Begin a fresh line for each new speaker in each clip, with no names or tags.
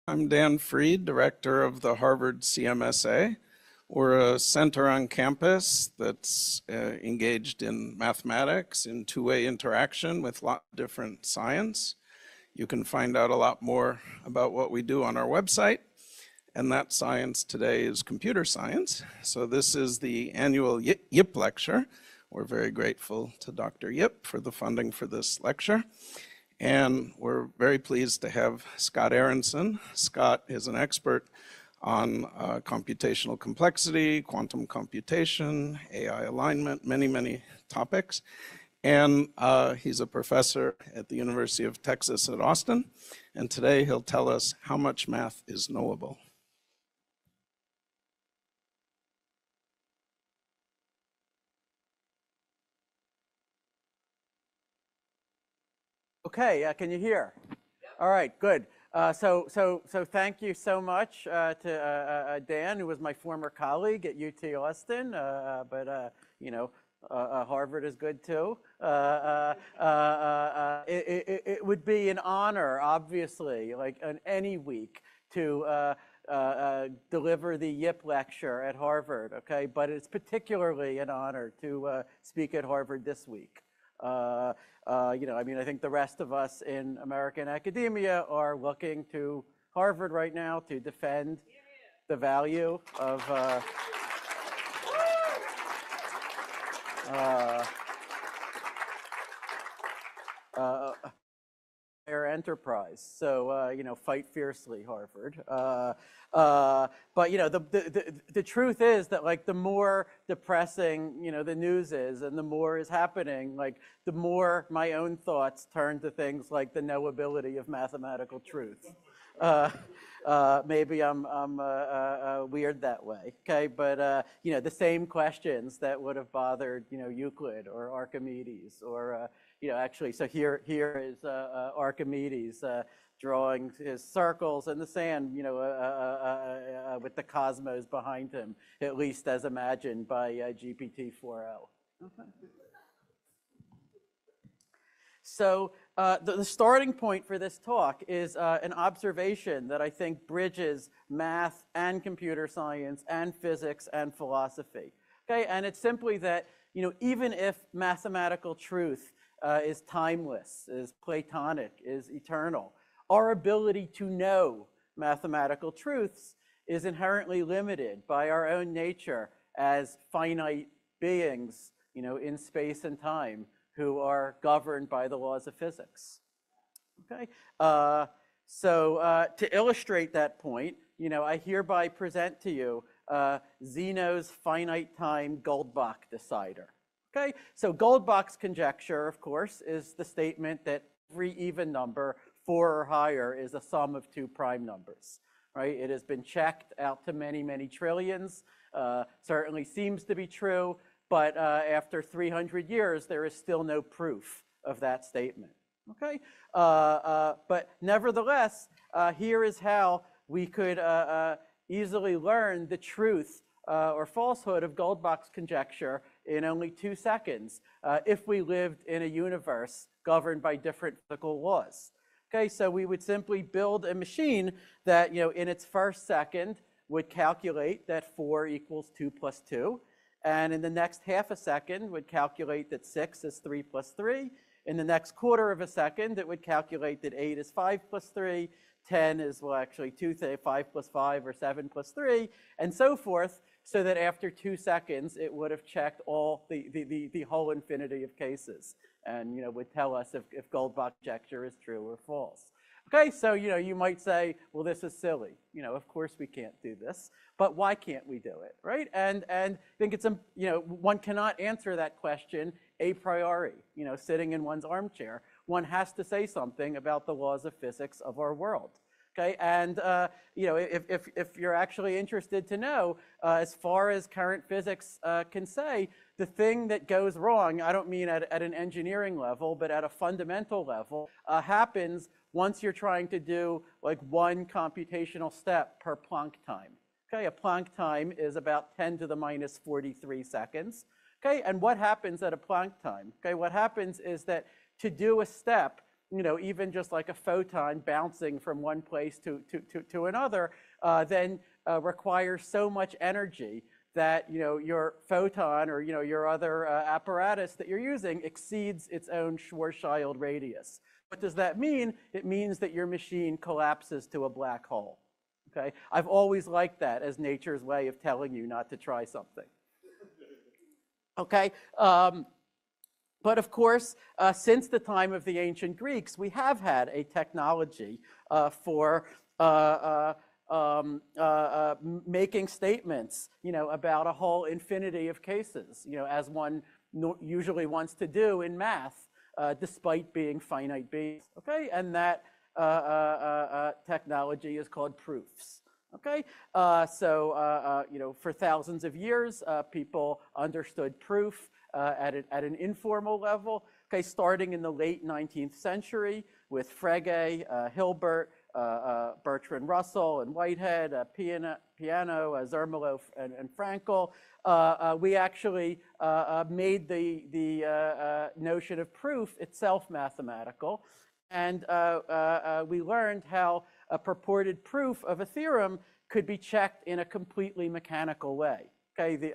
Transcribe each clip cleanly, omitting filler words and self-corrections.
I'm Dan Freed, director of the Harvard Cmsa. We're a center on campus that's engaged in mathematics, in two-way interaction with a lot of different science. You can find out a lot more about what we do on our website, and that science today is computer science. So this is the annual Yip lecture. We're very grateful to Dr. Yip for the funding for this lecture. And we're very pleased to have Scott Aaronson. Scott is an expert on computational complexity, quantum computation, AI alignment, many topics. And he's a professor at the University of Texas at Austin. And today he'll tell us how much math is knowable.
Okay, can you hear? All right, good. So thank you so much to Dan, who was my former colleague at UT Austin, but you know, Harvard is good too. It would be an honor, obviously, like on any week, to deliver the Yip lecture at Harvard, okay? But it's particularly an honor to speak at Harvard this week. You know, I mean, I think the rest of us in American academia are looking to Harvard right now to defend the value of their enterprise. So, you know, fight fiercely, Harvard. But, you know, the truth is that, like, the more depressing, you know, the news is and the more is happening, like, the more my own thoughts turn to things like the knowability of mathematical truth. Maybe I'm weird that way, okay? But, you know, the same questions that would have bothered, you know, Euclid or Archimedes or, you know, actually, so here is Archimedes drawing his circles in the sand, you know, with the cosmos behind him, at least as imagined by GPT-4o. Okay. So the starting point for this talk is an observation that I think bridges math and computer science and physics and philosophy. Okay, and it's simply that, you know, even if mathematical truth is timeless, is Platonic, is eternal, our ability to know mathematical truths is inherently limited by our own nature as finite beings, you know, in space and time, who are governed by the laws of physics. Okay, so to illustrate that point, you know, I hereby present to you Zeno's finite time Goldbach decider. Okay, so Goldbach's conjecture, of course, is the statement that every even number, 4 or higher, is a sum of 2 prime numbers. Right? It has been checked out to many trillions. Certainly seems to be true. But after 300 years, there is still no proof of that statement, okay? But nevertheless, here is how we could easily learn the truth or falsehood of Goldbach's conjecture in only 2 seconds if we lived in a universe governed by different physical laws. Okay, so we would simply build a machine that, you know, in its first second would calculate that 4 equals 2 plus 2. And in the next half a second would calculate that 6 is 3 plus 3. In the next quarter of a second, it would calculate that 8 is 5 plus 3. 10 is, well, actually 5 plus 5 or 7 plus 3, and so forth, so that after 2 seconds, it would have checked all the whole infinity of cases and, you know, would tell us if Goldbach's conjecture is true or false. Okay, so, you know, you might say, well, this is silly. You know, of course we can't do this, but why can't we do it, right? And I think it's, you know, one cannot answer that question a priori, you know, sitting in one's armchair. One has to say something about the laws of physics of our world. Okay, and you know, if you're actually interested to know, as far as current physics can say, the thing that goes wrong, I don't mean at an engineering level, but at a fundamental level, happens once you're trying to do like 1 computational step per Planck time. Okay, a Planck time is about 10 to the minus 43 seconds. Okay, and what happens at a Planck time? Okay, what happens is that to do a step even just like a photon bouncing from one place to another, then requires so much energy that your photon or your other apparatus that you're using exceeds its own Schwarzschild radius. What does that mean? It means that your machine collapses to a black hole. Okay? I've always liked that as nature's way of telling you not to try something. Okay? But of course, since the time of the ancient Greeks, we have had a technology for making statements, about a whole infinity of cases, as one usually wants to do in math, despite being finite beings. Okay, and that technology is called proofs. Okay, for thousands of years, people understood proof at an informal level. Okay, starting in the late 19th century with Frege, Hilbert, Bertrand Russell and Whitehead, Peano, Zermelo, and Frankel, we actually made the notion of proof itself mathematical. And we learned how a purported proof of a theorem could be checked in a completely mechanical way. Okay,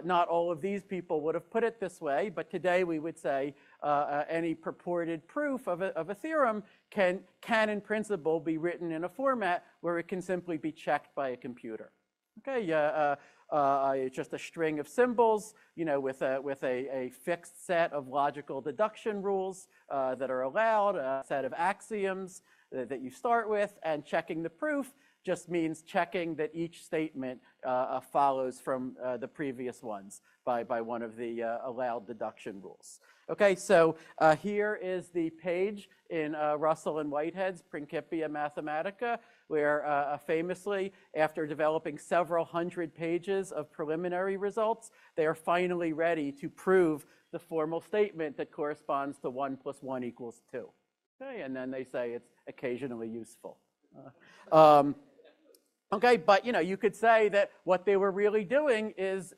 not all of these people would have put it this way, but today we would say any purported proof of a theorem can in principle be written in a format where it can simply be checked by a computer. Okay, it's just a string of symbols, with a fixed set of logical deduction rules that are allowed, a set of axioms that you start with, and checking the proof just means checking that each statement follows from the previous ones by one of the allowed deduction rules. Okay, so here is the page in Russell and Whitehead's Principia Mathematica, where famously, after developing several hundred pages of preliminary results, they are finally ready to prove the formal statement that corresponds to 1 + 1 = 2. Okay, and then they say it's occasionally useful. Okay, but you could say that what they were really doing is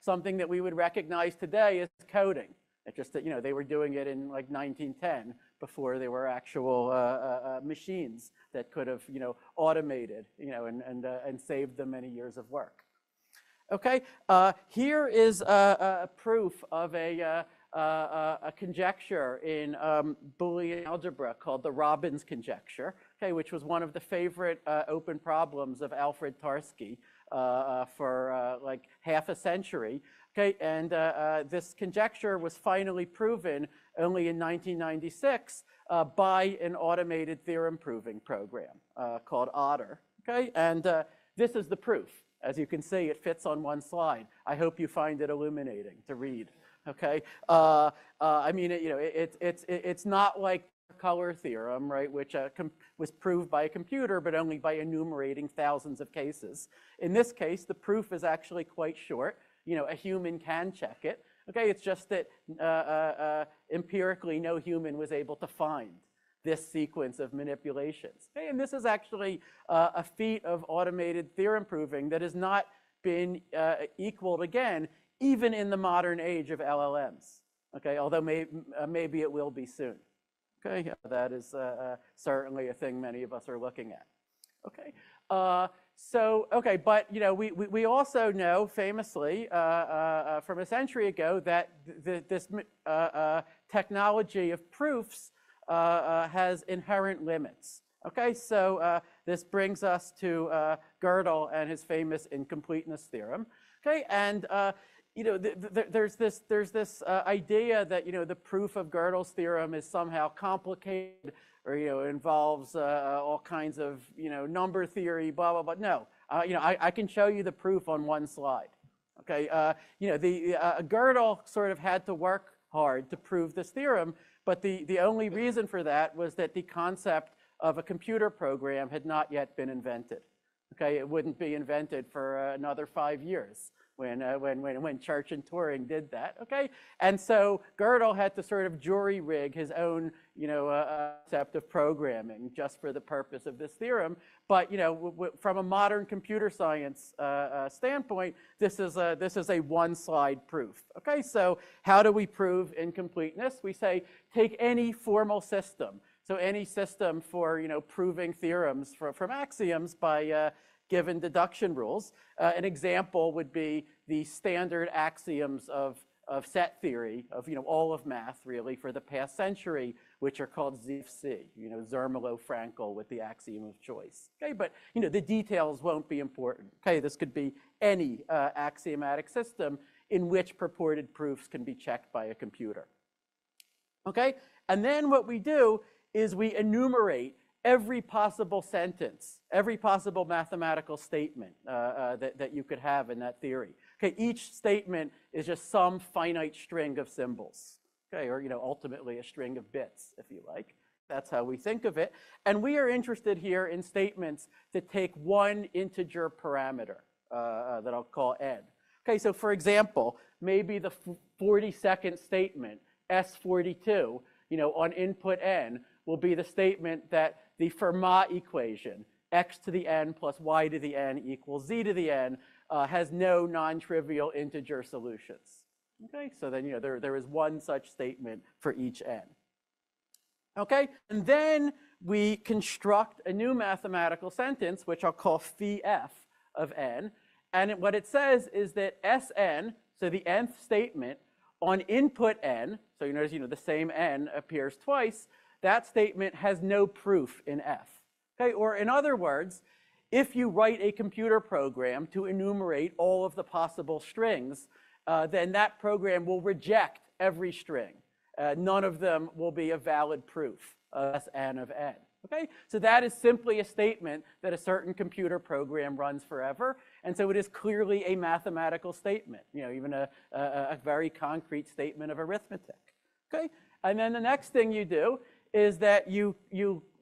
something that we would recognize today as coding. It's just that they were doing it in like 1910 before there were actual machines that could have automated and saved them many years of work. Okay, here is a proof of a conjecture in Boolean algebra called the Robbins conjecture, okay, which was one of the favorite open problems of Alfred Tarski for like half a century. Okay, and this conjecture was finally proven only in 1996 by an automated theorem proving program called Otter. Okay, and this is the proof. As you can see, it fits on one slide. I hope you find it illuminating to read. Okay, I mean, it's not like the color theorem, right, which was proved by a computer, but only by enumerating thousands of cases. In this case, the proof is actually quite short. A human can check it. Okay, it's just that empirically, no human was able to find this sequence of manipulations. Okay, and this is actually a feat of automated theorem proving that has not been equaled again, even in the modern age of LLMs. Okay, although maybe it will be soon. Okay, that is certainly a thing many of us are looking at. Okay, okay, but we also know famously from a century ago that this technology of proofs has inherent limits. Okay, so this brings us to Gödel and his famous incompleteness theorem. Okay, and there's this idea that the proof of Gödel's theorem is somehow complicated, or involves all kinds of number theory, blah blah blah. No, I can show you the proof on one slide. Okay, Gödel sort of had to work hard to prove this theorem, but the only reason for that was that the concept of a computer program had not yet been invented. Okay, it wouldn't be invented for another 5 years. when Church and Turing did that, okay? And so Gödel had to sort of jury rig his own, concept of programming just for the purpose of this theorem. But, from a modern computer science standpoint, this is a one-slide proof, okay? So how do we prove incompleteness? We say take any formal system. So any system for, proving theorems from axioms by given deduction rules. An example would be the standard axioms of set theory, of all of math really for the past century, which are called ZFC, Zermelo-Frankel with the axiom of choice. Okay, but the details won't be important. Okay, this could be any axiomatic system in which purported proofs can be checked by a computer. Okay, and then what we do is we enumerate every possible sentence, every possible mathematical statement that you could have in that theory. Okay, each statement is just some finite string of symbols, okay, or ultimately a string of bits, if you like. That's how we think of it. And we are interested here in statements that take one integer parameter that I'll call n. Okay, so for example, maybe the 42nd statement, S42, on input n, will be the statement that the Fermat equation, x to the n plus y to the n equals z to the n, has no non-trivial integer solutions. Okay, so then there is one such statement for each n. Okay, and then we construct a new mathematical sentence, which I'll call phi f of n, and what it says is that Sn, so the nth statement, on input n, so you notice the same n appears twice, that statement has no proof in f. Okay, or in other words, if you write a computer program to enumerate all of the possible strings, then that program will reject every string. None of them will be a valid proof of Sn of n. Okay, so that is simply a statement that a certain computer program runs forever, and so it is clearly a mathematical statement, even a very concrete statement of arithmetic. Okay, and then the next thing you do is that you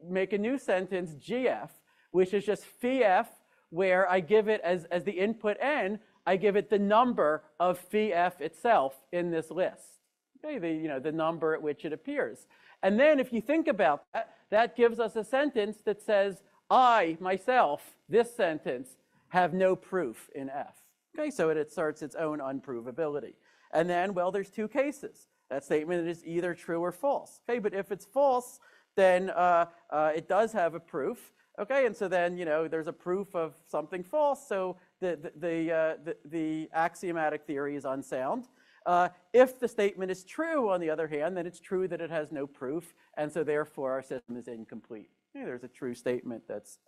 make a new sentence, gf, which is just phi f, where I give it as the input n, I give it the number of phi f itself in this list. Okay, the number at which it appears. And then if you think about that, that gives us a sentence that says, I, myself, this sentence, have no proof in f. Okay, so it asserts its own unprovability. And then, well, there's two cases. That statement is either true or false. Okay, but if it's false, then it does have a proof. Okay, and so then there's a proof of something false. So the axiomatic theory is unsound. If the statement is true, on the other hand, then it's true that it has no proof, and so therefore our system is incomplete. Okay, there's a true statement that's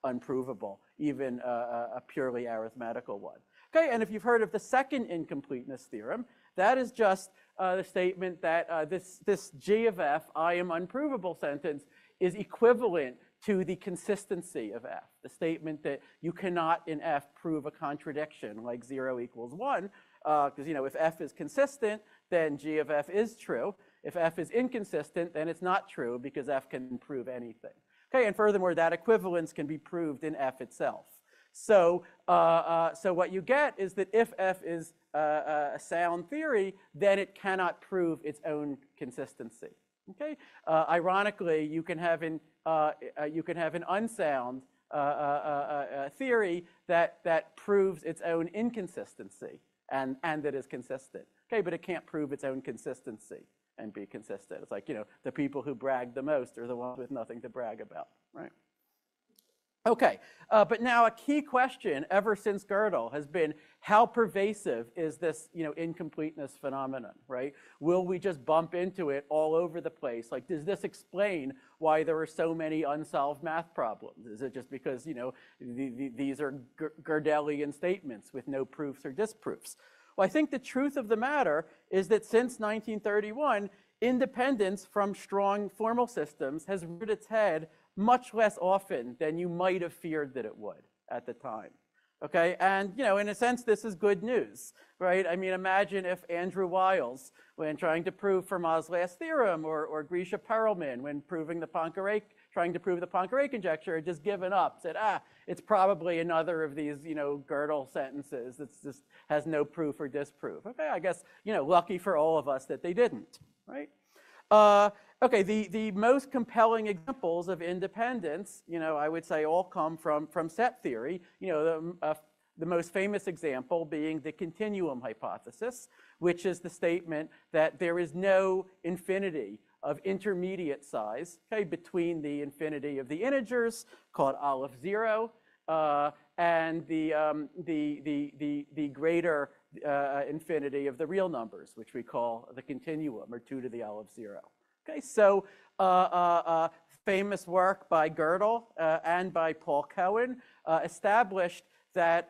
unprovable, even a purely arithmetical one. Okay, and if you've heard of the second incompleteness theorem, that is just the statement that this G of f, I am unprovable sentence, is equivalent to the consistency of f, the statement that you cannot in f prove a contradiction like 0 equals 1, because if f is consistent, then G of f is true. If f is inconsistent, then it's not true because f can prove anything. Okay, and furthermore, that equivalence can be proved in f itself. So, so what you get is that if f is a sound theory, then it cannot prove its own consistency. Okay, ironically, you can have an unsound theory that proves its own inconsistency and that is consistent. Okay, but it can't prove its own consistency and be consistent. It's like the people who brag the most are the ones with nothing to brag about, right? Okay, but now a key question ever since Gödel has been how pervasive is this incompleteness phenomenon, right? Will we just bump into it all over the place? Like, does this explain why there are so many unsolved math problems? Is it just because these are Gödelian statements with no proofs or disproofs? Well, I think the truth of the matter is that since 1931, independence from strong formal systems has reared its head much less often than you might have feared that it would at the time. Okay, and in a sense, this is good news, right? I mean, imagine if Andrew Wiles, when trying to prove Fermat's last theorem, or Grisha Perelman, when trying to prove the Poincare conjecture, had just given up, said, it's probably another of these, Gödel sentences that just has no proof or disproof. Okay, I guess, lucky for all of us that they didn't, right? Okay, the most compelling examples of independence, I would say all come from set theory. The most famous example being the continuum hypothesis, which is the statement that there is no infinity of intermediate size, okay, between the infinity of the integers, called Aleph 0, and the greater infinity of the real numbers, which we call the continuum, or 2 to the Aleph 0. Okay, so famous work by Gödel and by Paul Cohen established that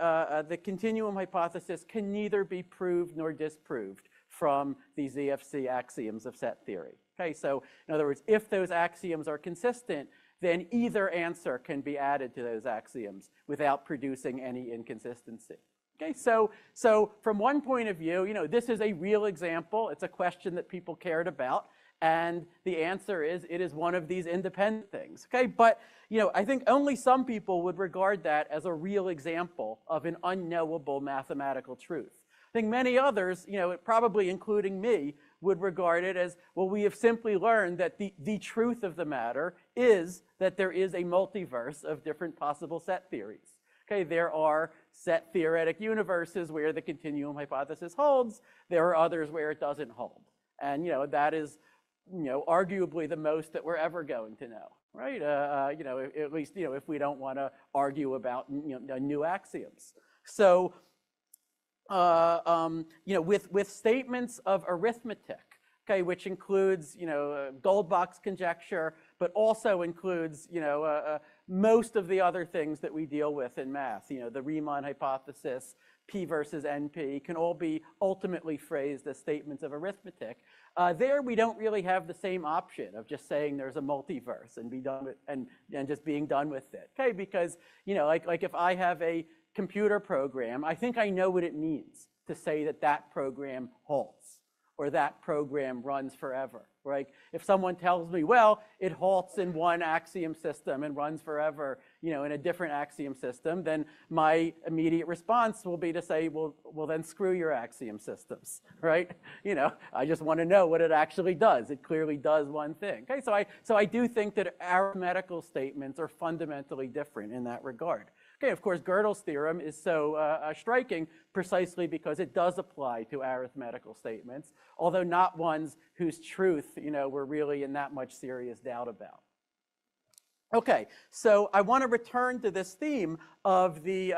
the continuum hypothesis can neither be proved nor disproved from the ZFC axioms of set theory. Okay, so in other words, if those axioms are consistent, then either answer can be added to those axioms without producing any inconsistency. Okay, so from one point of view, this is a real example. It's a question that people cared about. And the answer is, it is one of these independent things, okay? But, I think only some people would regard that as a real example of an unknowable mathematical truth. I think many others, probably including me, would regard it as, well, we have simply learned that the truth of the matter is that there is a multiverse of different possible set theories. Okay, there are set theoretic universes where the continuum hypothesis holds. There are others where it doesn't hold. And, that is, arguably the most that we're ever going to know, right? At least, if we don't want to argue about, new axioms. So, with statements of arithmetic, okay, which includes, Goldbach's conjecture, but also includes, most of the other things that we deal with in math, the Riemann hypothesis, P versus NP, can all be ultimately phrased as statements of arithmetic. There, we don't really have the same option of just saying there's a multiverse and be done with, and just being done with it. Okay, because like if I have a computer program, I think I know what it means to say that that program halts or that program runs forever. Right? If someone tells me, well, it halts in one axiom system and runs forever, in a different axiom system, then my immediate response will be to say, well, then screw your axiom systems, right? I just want to know what it actually does. It clearly does one thing. Okay, so I do think that arithmetical statements are fundamentally different in that regard. Okay, of course, Gödel's theorem is so striking precisely because it does apply to arithmetical statements, although not ones whose truth, we're really in that much serious doubt about. Okay, so I want to return to this theme of the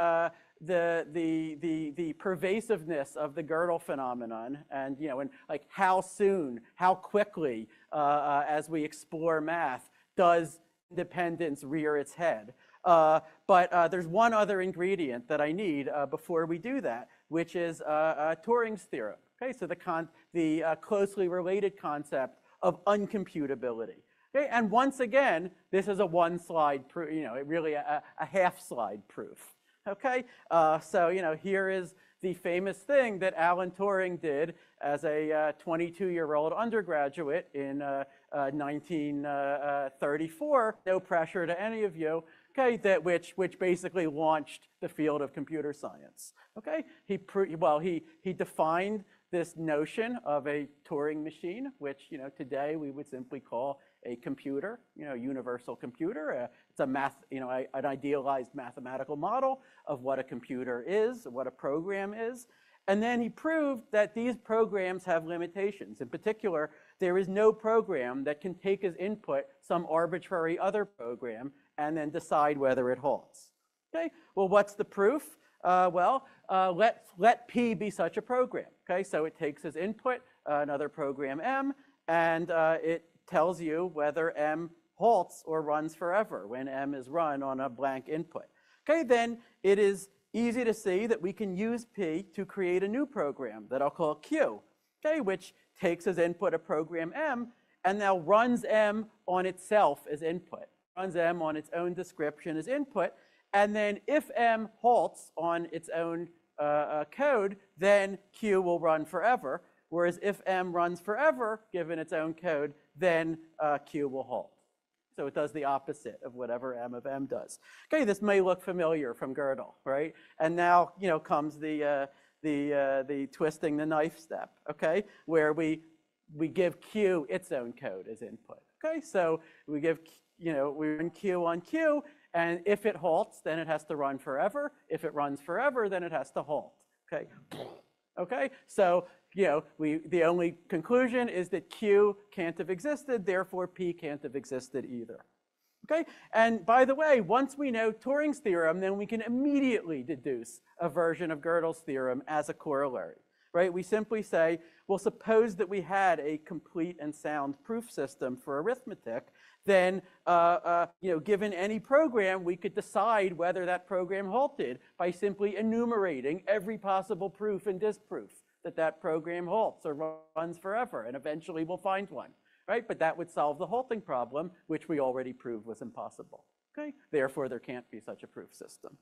pervasiveness of the Gödel phenomenon, and and like how soon, how quickly, as we explore math, does independence rear its head. But there's one other ingredient that I need before we do that, which is Turing's theorem. Okay, so the closely related concept of uncomputability. Okay, and once again, this is a one-slide proof. Really a half-slide proof. Okay, so here is the famous thing that Alan Turing did as a 22-year-old undergraduate in 1934. No pressure to any of you. Okay, which basically launched the field of computer science. Okay, he defined this notion of a Turing machine, which today we would simply call a computer, universal computer. It's an idealized mathematical model of what a computer is, what a program is. And then he proved that these programs have limitations. In particular, there is no program that can take as input some arbitrary other program and then decide whether it halts. Okay, well, what's the proof? Let P be such a program. Okay, so it takes as input another program M, and it tells you whether M halts or runs forever when M is run on a blank input. Okay, then it is easy to see that we can use P to create a new program that I'll call Q, okay, which takes as input a program M and now runs M on itself as input, runs M on its own description as input, And then if M halts on its own code, then Q will run forever. Whereas if M runs forever, given its own code, then Q will halt. So it does the opposite of whatever M of M does. Okay, this may look familiar from Gödel, right? And now, comes the twisting the knife step, okay? Where we give Q its own code as input. Okay, so we give, we run Q on Q, and if it halts, then it has to run forever. If it runs forever, then it has to halt. Okay, okay. So the only conclusion is that Q can't have existed, therefore P can't have existed either. Okay, and by the way, once we know Turing's theorem, then we can immediately deduce a version of Gödel's theorem as a corollary. Right? We simply say, well, suppose that we had a complete and sound proof system for arithmetic, then, given any program, we could decide whether that program halted by simply enumerating every possible proof and disproof that program halts or runs forever, and eventually we'll find one. Right? But that would solve the halting problem, which we already proved was impossible. Okay? Therefore, there can't be such a proof system.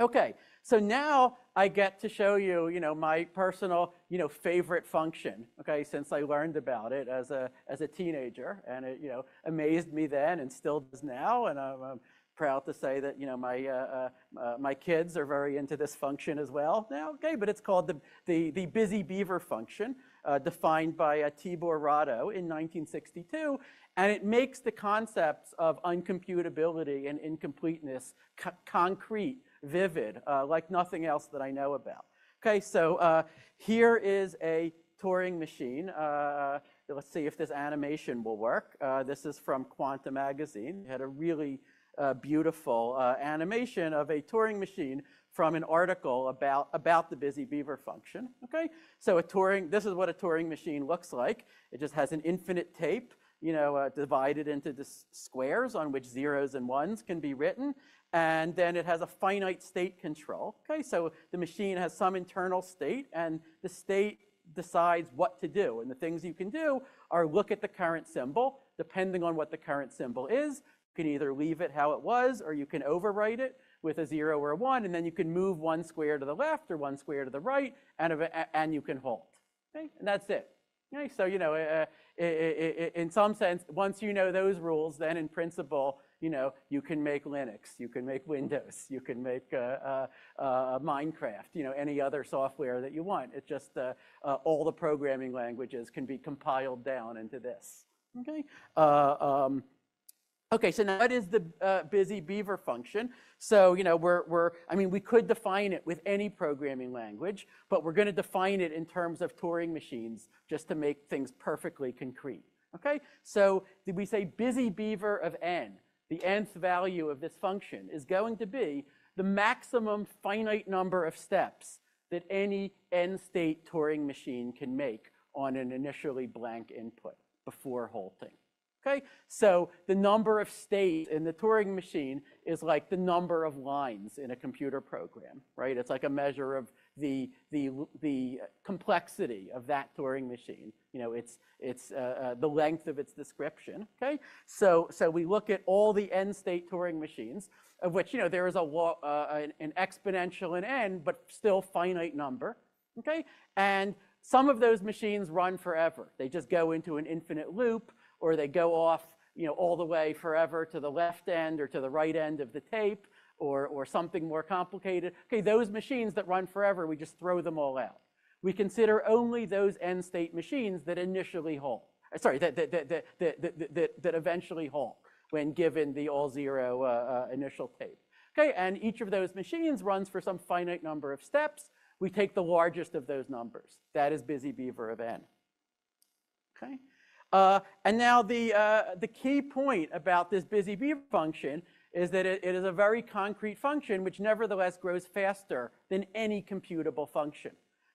Okay, so now I get to show you, my personal, favorite function. Okay, since I learned about it as a teenager, and it, amazed me then and still does now, and I'm proud to say that, my kids are very into this function as well now. Okay, but it's called the Busy Beaver function, defined by Tibor Rado in 1962, and it makes the concepts of uncomputability and incompleteness concrete, vivid, like nothing else that I know about. Okay, so here is a Turing machine. Let's see if this animation will work. This is from Quanta magazine. It had a really beautiful animation of a Turing machine from an article about the Busy Beaver function. Okay, so this is what a Turing machine looks like. It just has an infinite tape, divided into the squares on which zeros and ones can be written. And then it has a finite state control. Okay, so the machine has some internal state, and the state decides what to do. And the things you can do are look at the current symbol. Depending on what the current symbol is, you can either leave it how it was, or you can overwrite it with a 0 or a 1, and then you can move one square to the left or one square to the right, and you can halt. Okay, and that's it. Okay, so in some sense, once you know those rules, then in principle, you can make Linux, you can make Windows, you can make Minecraft, any other software that you want. It's just all the programming languages can be compiled down into this. Okay. Okay, so now what is the Busy Beaver function? So, we could define it with any programming language, but we're going to define it in terms of Turing machines just to make things perfectly concrete. Okay, so we say Busy Beaver of n. The nth value of this function is going to be the maximum finite number of steps that any n-state Turing machine can make on an initially blank input before halting. Okay, so the number of states in the Turing machine is like the number of lines in a computer program, right? It's like a measure of the complexity of that Turing machine. It's the length of its description. Okay, so we look at all the n-state Turing machines, of which there is an exponential in n, but still finite number. Okay, and some of those machines run forever. They just go into an infinite loop, or they go off, all the way forever to the left end or to the right end of the tape, or something more complicated. Okay, those machines that run forever, we just throw them all out. We consider only those n-state machines that initially halt. Sorry, that eventually halt when given the all-zero initial tape. Okay, and each of those machines runs for some finite number of steps. We take the largest of those numbers. That is Busy Beaver of n. Okay. And now the key point about this Busy Beaver function is that it is a very concrete function which nevertheless grows faster than any computable function.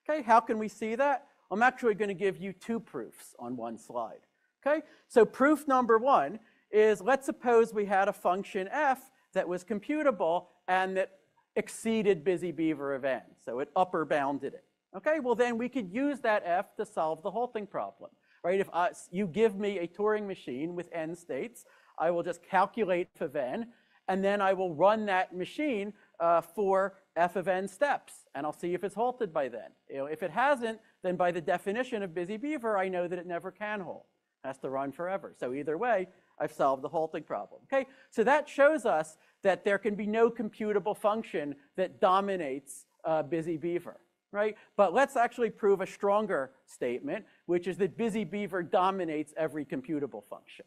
Okay, how can we see that? I'm actually going to give you two proofs on one slide. Okay, so proof number one is, let's suppose we had a function f that was computable and that exceeded Busy Beaver of n, so it upper bounded it. Okay, well then we could use that f to solve the halting problem. Right, if you give me a Turing machine with n states, I will just calculate f of n, and then I will run that machine for f of n steps, and I'll see if it's halted by then. If it hasn't, then by the definition of Busy Beaver, I know that it never can halt. It has to run forever. So either way, I've solved the halting problem. Okay, so that shows us that there can be no computable function that dominates Busy Beaver, right? But let's actually prove a stronger statement, which is that Busy Beaver dominates every computable function.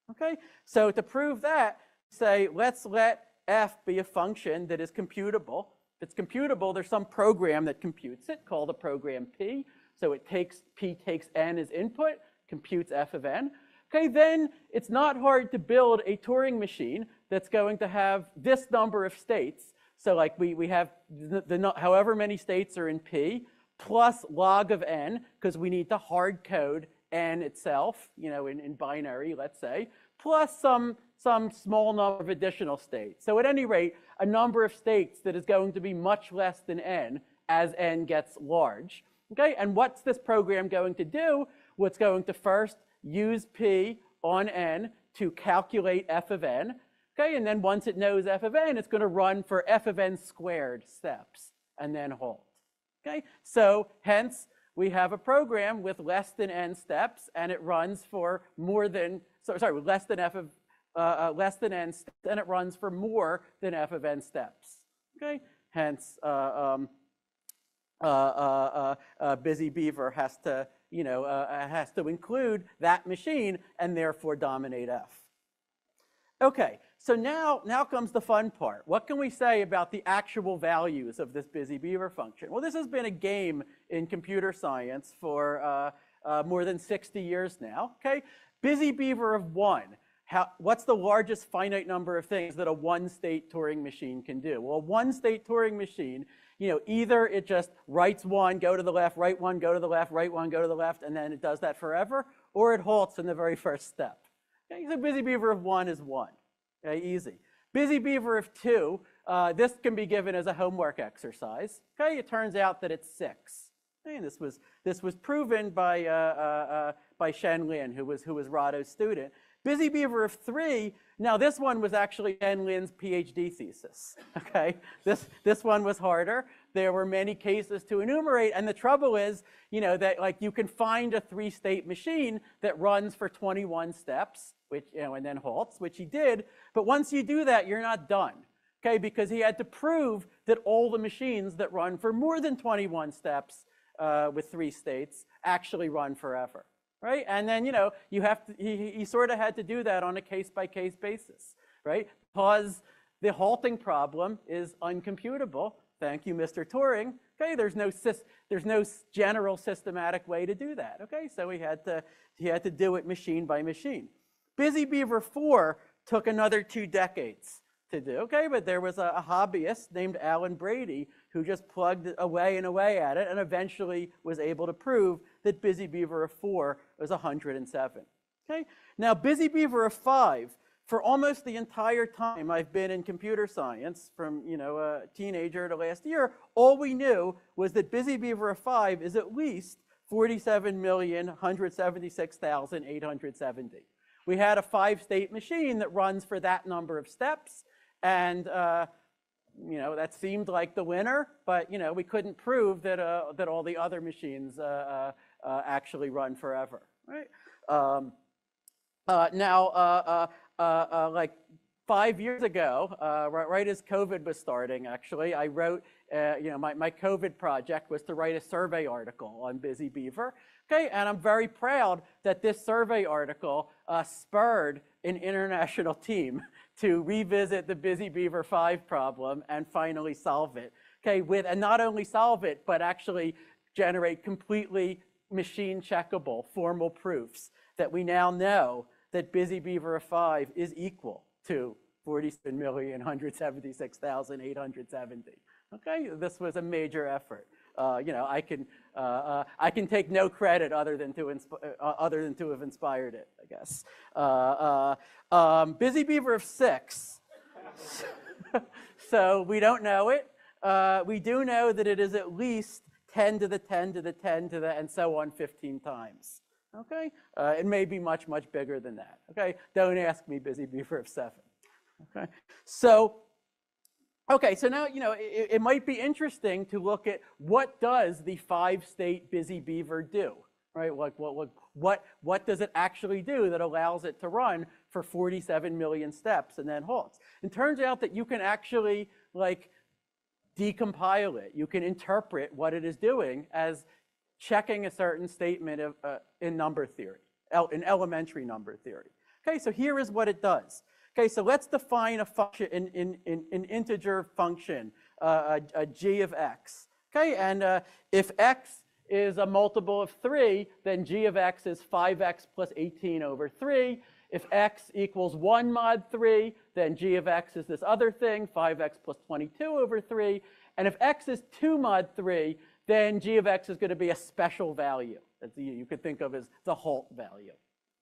Okay, so to prove that, say let's let f be a function that is computable. If it's computable, there's some program that computes it called a program P. So P takes n as input, computes f of n. Okay, then it's not hard to build a Turing machine that's going to have this number of states. So like we have however many states are in P plus log of n, because we need to hard code n itself, in binary, let's say, plus some small number of additional states. So at any rate, a number of states that is going to be much less than n as n gets large. Okay, and what's this program going to do? Well, it's going to first use P on n to calculate f of n. Okay, and then once it knows f of n, it's going to run for f of n squared steps and then halt. Okay, so hence we have a program with less than n steps, and it runs for more than, with less than n steps, and it runs for more than f of n steps. Okay, hence Busy Beaver has to, has to include that machine and therefore dominate f. Okay, so now comes the fun part. What can we say about the actual values of this Busy Beaver function? Well, this has been a game in computer science for more than 60 years now. Okay, Busy Beaver of 1. What's the largest finite number of things that a one-state Turing machine can do? Well, a one-state Turing machine, either it just writes 1, go to the left, write 1, go to the left, write 1, go to the left, and then it does that forever, or it halts in the very first step. Okay, so Busy Beaver of 1 is 1. Okay, easy. Busy Beaver of 2, this can be given as a homework exercise. Okay, it turns out that it's 6. Okay, and this was proven by Shen Lin, who was Rado's student. Busy Beaver of 3, now this one was actually Shen Lin's PhD thesis. Okay, this one was harder. There were many cases to enumerate, and the trouble is, that like you can find a 3-state machine that runs for 21 steps, which and then halts, which he did. But once you do that, you're not done. Okay, because he had to prove that all the machines that run for more than 21 steps with 3 states actually run forever. Right, and then you have to. He sort of had to do that on a case-by-case basis, right? Because the halting problem is uncomputable. Thank you, Mr. Turing. Okay, there's no general systematic way to do that. Okay, so he had to do it machine by machine. Busy Beaver 4 took another 2 decades to do. Okay, but there was a hobbyist named Alan Brady who just plugged away and away at it and eventually was able to prove that Busy Beaver of 4 was 107. Okay, now Busy Beaver of 5, for almost the entire time I've been in computer science, from a teenager to last year, all we knew was that Busy Beaver of 5 is at least 47,176,870. We had a 5-state machine that runs for that number of steps, and that seemed like the winner, but we couldn't prove that that all the other machines actually run forever, right? Like 5 years ago, right as COVID was starting, actually, I wrote, my COVID project was to write a survey article on Busy Beaver. Okay, and I'm very proud that this survey article spurred an international team to revisit the Busy Beaver 5 problem and finally solve it. Okay, and not only solve it, but actually generate completely machine checkable formal proofs that we now know that Busy Beaver of 5 is equal to 47,176,870. Okay, this was a major effort. I can take no credit other than to have inspired it, I guess. Busy Beaver of 6. So we don't know it. We do know that it is at least 10 to the 10 to the 10 to the, and so on 15 times. Okay, it may be much, much bigger than that. Okay, don't ask me Busy Beaver of 7. Okay, so now, it might be interesting to look at what does the 5-state Busy Beaver do, right? What does it actually do that allows it to run for 47 million steps and then halts? It turns out that you can actually decompile it. You can interpret what it is doing as checking a certain statement in number theory, in elementary number theory. Okay, so here is what it does. Okay, so let's define a function, an integer function, a g of x. Okay, and if x is a multiple of 3, then g of x is 5x plus 18 over 3. If x equals 1 mod 3, then g of x is this other thing, 5x plus 22 over 3. And if x is 2 mod 3, then g of x is going to be a special value that you could think of as the halt value.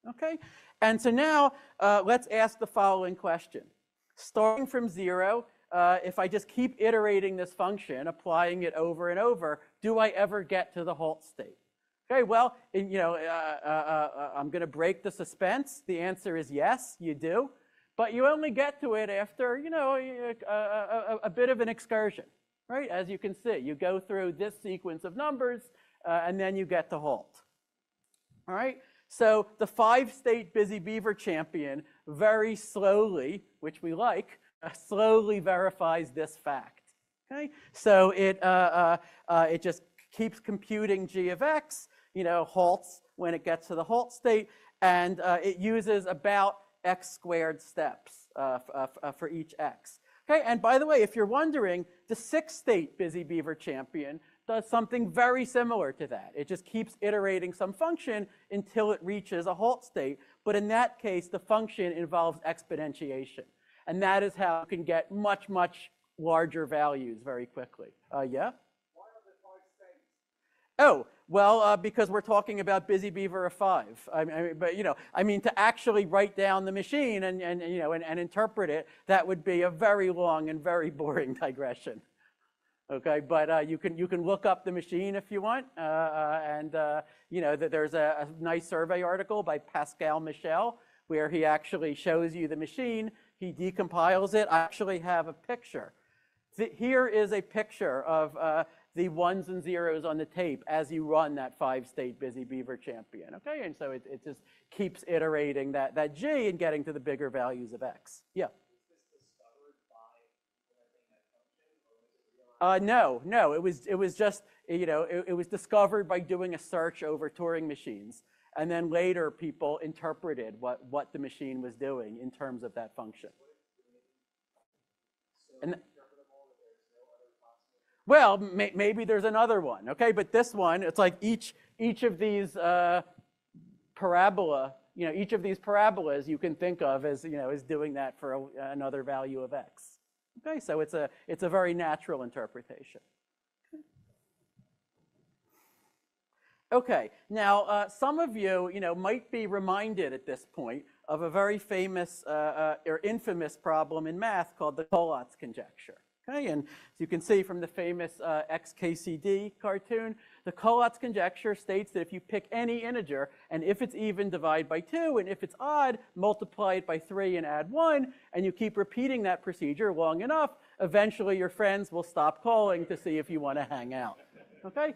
Okay, and so now let's ask the following question. Starting from 0, if I just keep iterating this function, applying it over and over, do I ever get to the halt state? Okay, well, I'm going to break the suspense. The answer is yes, you do. But you only get to it after, a bit of an excursion, right? As you can see, you go through this sequence of numbers, and then you get to halt. All right? So the 5-state Busy Beaver champion very slowly, which we like, slowly verifies this fact. Okay, so it just keeps computing g of x, halts when it gets to the halt state, and it uses about x squared steps for each x. Okay, and by the way, if you're wondering, the 6th-state Busy Beaver champion does something very similar to that. It just keeps iterating some function until it reaches a halt state. But in that case, the function involves exponentiation. And that is how you can get much, much larger values very quickly. Yeah?
Why are the 5 states?
Oh, well, because we're talking about Busy Beaver of 5. I mean, to actually write down the machine and interpret it, that would be a very long and very boring digression. Okay, but you can look up the machine if you want, there's a nice survey article by Pascal Michel where he actually shows you the machine. He decompiles it. I actually have a picture. Here is a picture of the 1s and 0s on the tape as you run that 5-state Busy Beaver champion. Okay, and so it just keeps iterating that g and getting to the bigger values of x. Yeah. No, it was just, it was discovered by doing a search over Turing machines. And then later people interpreted what the machine was doing in terms of that function. And well, maybe there's another one, okay? But this one, it's like each of these parabola, each of these parabolas you can think of as, as doing that for another value of x. Okay, so it's a very natural interpretation. Okay, now some of you, might be reminded at this point of a very famous or infamous problem in math called the Collatz conjecture. Okay, and as you can see from the famous XKCD cartoon, the Collatz conjecture states that if you pick any integer, and if it's even, divide by 2, and if it's odd, multiply it by 3 and add 1, and you keep repeating that procedure long enough, eventually your friends will stop calling to see if you want to hang out. Okay?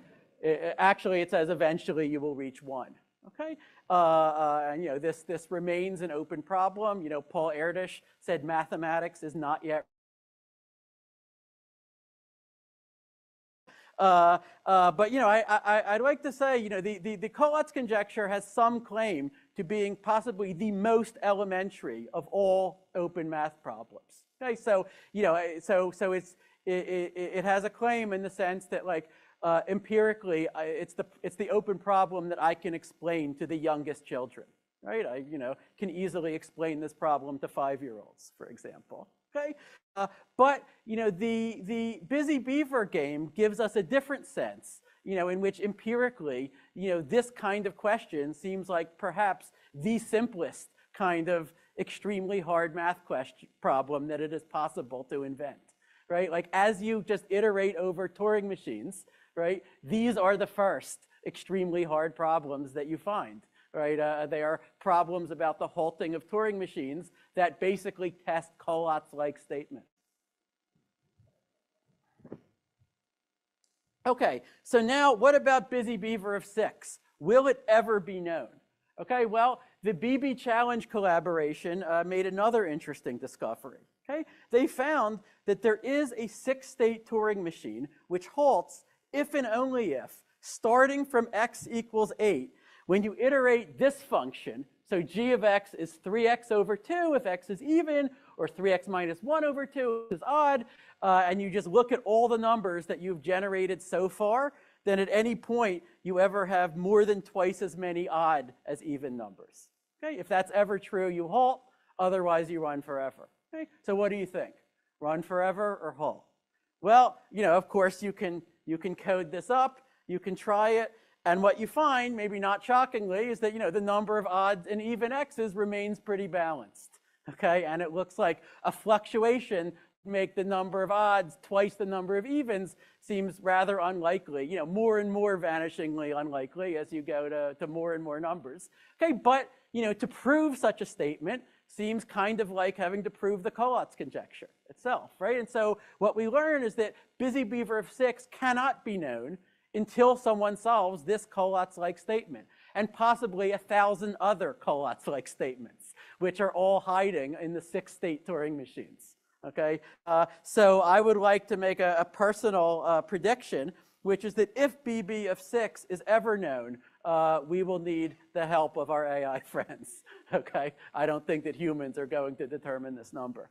Actually, it says eventually you will reach 1. Okay? And this remains an open problem. Paul Erdős said mathematics is not yet. But I'd like to say, the Collatz conjecture has some claim to being possibly the most elementary of all open math problems. Okay, so it has a claim in the sense that empirically it's the open problem that I can explain to the youngest children. Right? I can easily explain this problem to 5-year-olds, for example. Okay, but the Busy Beaver game gives us a different sense, in which empirically, this kind of question seems like perhaps the simplest kind of extremely hard math problem that it is possible to invent. Right? Like as you just iterate over Turing machines, right? These are the first extremely hard problems that you find. right? They are problems about the halting of Turing machines that basically test Collatz-like statements. Okay, so now what about Busy Beaver of 6? Will it ever be known? Okay, well, the BB Challenge collaboration made another interesting discovery. Okay, they found that there is a 6-state Turing machine which halts if and only if, starting from x equals 8, when you iterate this function, so g of x is 3x over 2 if x is even, or 3x minus 1 over 2 is odd, and you just look at all the numbers that you've generated so far, then at any point you ever have more than twice as many odd as even numbers. Okay, if that's ever true, you halt, otherwise you run forever. Okay, so what do you think? Run forever or halt? Well, of course you can code this up, you can try it, and what you find, maybe not shockingly, is that the number of odds and even x's remains pretty balanced. Okay, and it looks like a fluctuation to make the number of odds twice the number of evens seems rather unlikely. More and more vanishingly unlikely as you go to more and more numbers. Okay, but to prove such a statement seems kind of like having to prove the Collatz conjecture itself, right? And so what we learn is that Busy Beaver of 6 cannot be known until someone solves this Collatz-like statement, and possibly 1,000 other Collatz-like statements, which are all hiding in the 6-state Turing machines. Okay, so I would like to make a personal prediction, which is that if BB of 6 is ever known, we will need the help of our AI friends. Okay, I don't think that humans are going to determine this number.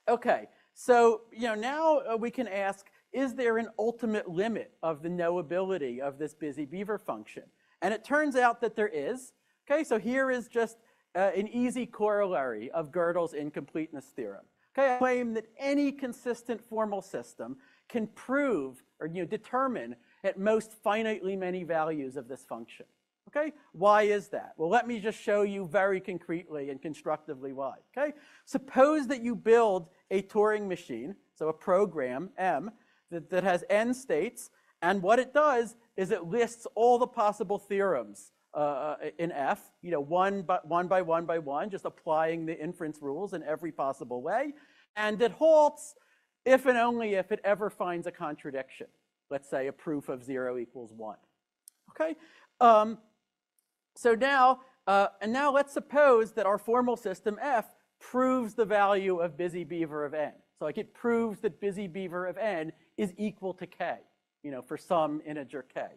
Okay, so now we can ask, is there an ultimate limit of the knowability of this Busy Beaver function? And it turns out that there is. Okay, so here is just an easy corollary of Gödel's incompleteness theorem. Okay, I claim that any consistent formal system can prove or determine at most finitely many values of this function. Okay, why is that? Well, let me just show you very concretely and constructively why. Okay, suppose that you build a Turing machine, so a program M, that has n states, and what it does is it lists all the possible theorems in F, one by one, just applying the inference rules in every possible way, and it halts if and only if it ever finds a contradiction. Let's say a proof of 0 equals 1. Okay, so now let's suppose that our formal system F proves the value of Busy Beaver of n. So like it proves that Busy Beaver of n is equal to k, for some integer k.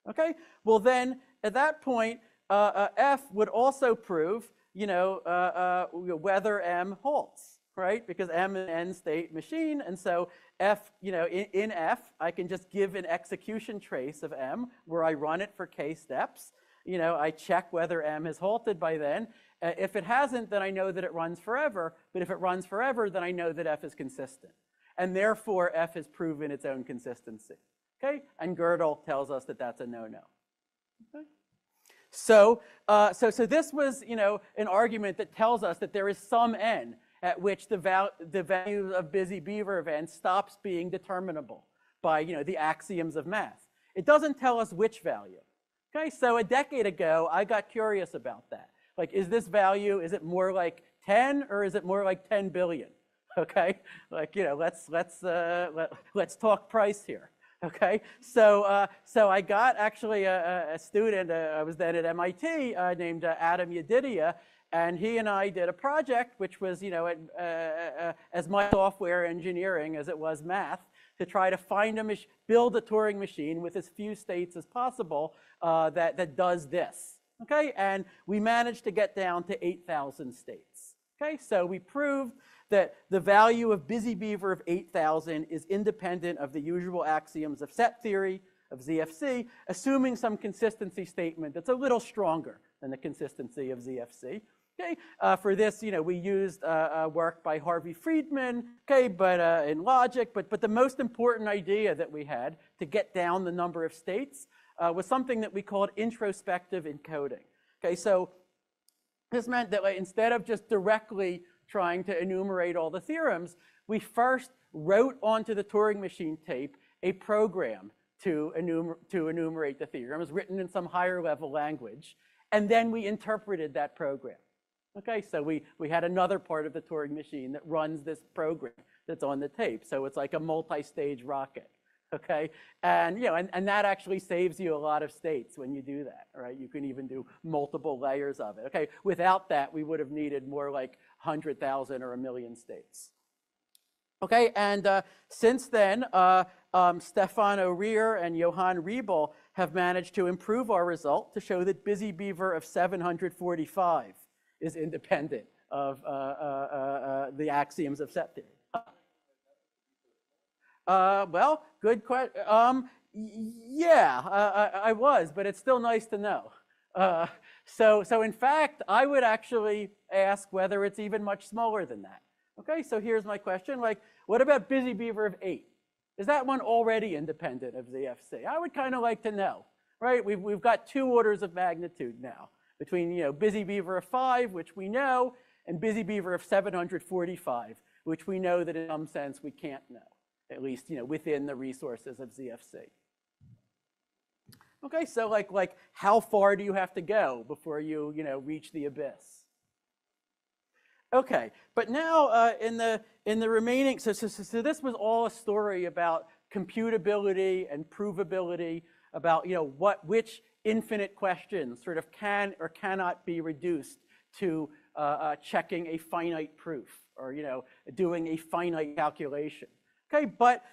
Okay, well then at that point F would also prove whether M halts, right? Because M is an n-state machine, and so F, in F I can just give an execution trace of M where I run it for k steps. I check whether M has halted by then. If it hasn't, then I know that it runs forever. But if it runs forever, then I know that F is consistent. And therefore, F has proven its own consistency. Okay? And Gödel tells us that that's a no-no. Okay? So this was, an argument that tells us that there is some n at which the value of Busy Beaver of n stops being determinable by, the axioms of math. It doesn't tell us which value. Okay, so a decade ago, I got curious about that. Like, is this value, is it more like 10 or is it more like 10 billion? Okay, like, let's talk price here. Okay, so I got actually a student, I was then at MIT, named Adam Yedidia, and he and I did a project which was, as much software engineering as it was math, to try to build a Turing machine with as few states as possible that does this. Okay, and we managed to get down to 8,000 states. Okay, so we proved that the value of Busy Beaver of 8,000 is independent of the usual axioms of set theory, of ZFC, assuming some consistency statement that's a little stronger than the consistency of ZFC. Okay, for this, we used work by Harvey Friedman, okay, but in logic, but the most important idea that we had to get down the number of states was something that we called introspective encoding. Okay, so this meant that instead of just directly trying to enumerate all the theorems, we first wrote onto the Turing machine tape a program to enumerate the theorem. It was written in some higher level language, and then we interpreted that program. Okay, so we had another part of the Turing machine that runs this program that's on the tape. So it's like a multi-stage rocket. Okay, and and that actually saves you a lot of states when you do that, right? You can even do multiple layers of it. Okay, without that, we would have needed more like 100,000 or 1,000,000 states. Okay, and since then, Stefan O'Rear and Johann Riebel have managed to improve our result to show that Busy Beaver of 745 is independent of the axioms of set theory. Well, good question. Yeah, I was, but it's still nice to know. So in fact, I would actually ask whether it's even much smaller than that. Okay, so here's my question. Like, what about Busy Beaver of 8? Is that one already independent of ZFC? I would kind of like to know, right? We've got 2 orders of magnitude now between, Busy Beaver of 5, which we know, and Busy Beaver of 745, which we know that in some sense we can't know, at least, within the resources of ZFC. Okay, so like how far do you have to go before you, reach the abyss? Okay, but now in the remaining, so this was all a story about computability and provability, about which infinite questions sort of can or cannot be reduced to checking a finite proof or doing a finite calculation. Okay, but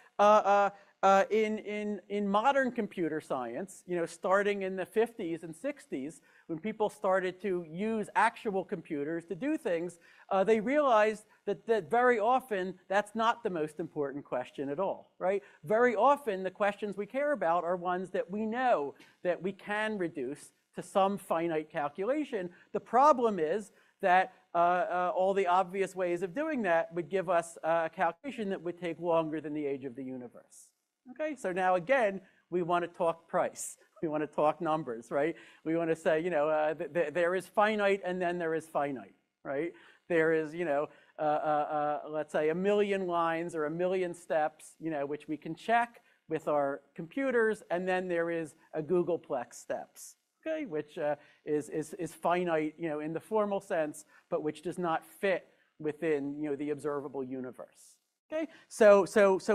in modern computer science, starting in the 50s and 60s, when people started to use actual computers to do things, they realized that very often that's not the most important question at all, right? Very often the questions we care about are ones that we know that we can reduce to some finite calculation. The problem is that all the obvious ways of doing that would give us a calculation that would take longer than the age of the universe. Okay, so now again, we want to talk price. We want to talk numbers, right? We want to say, there is finite and then there is finite, right? There is, let's say 1,000,000 lines or 1,000,000 steps, which we can check with our computers, and then there is a Googleplex steps, okay, which is finite, in the formal sense, but which does not fit within, the observable universe. Okay, so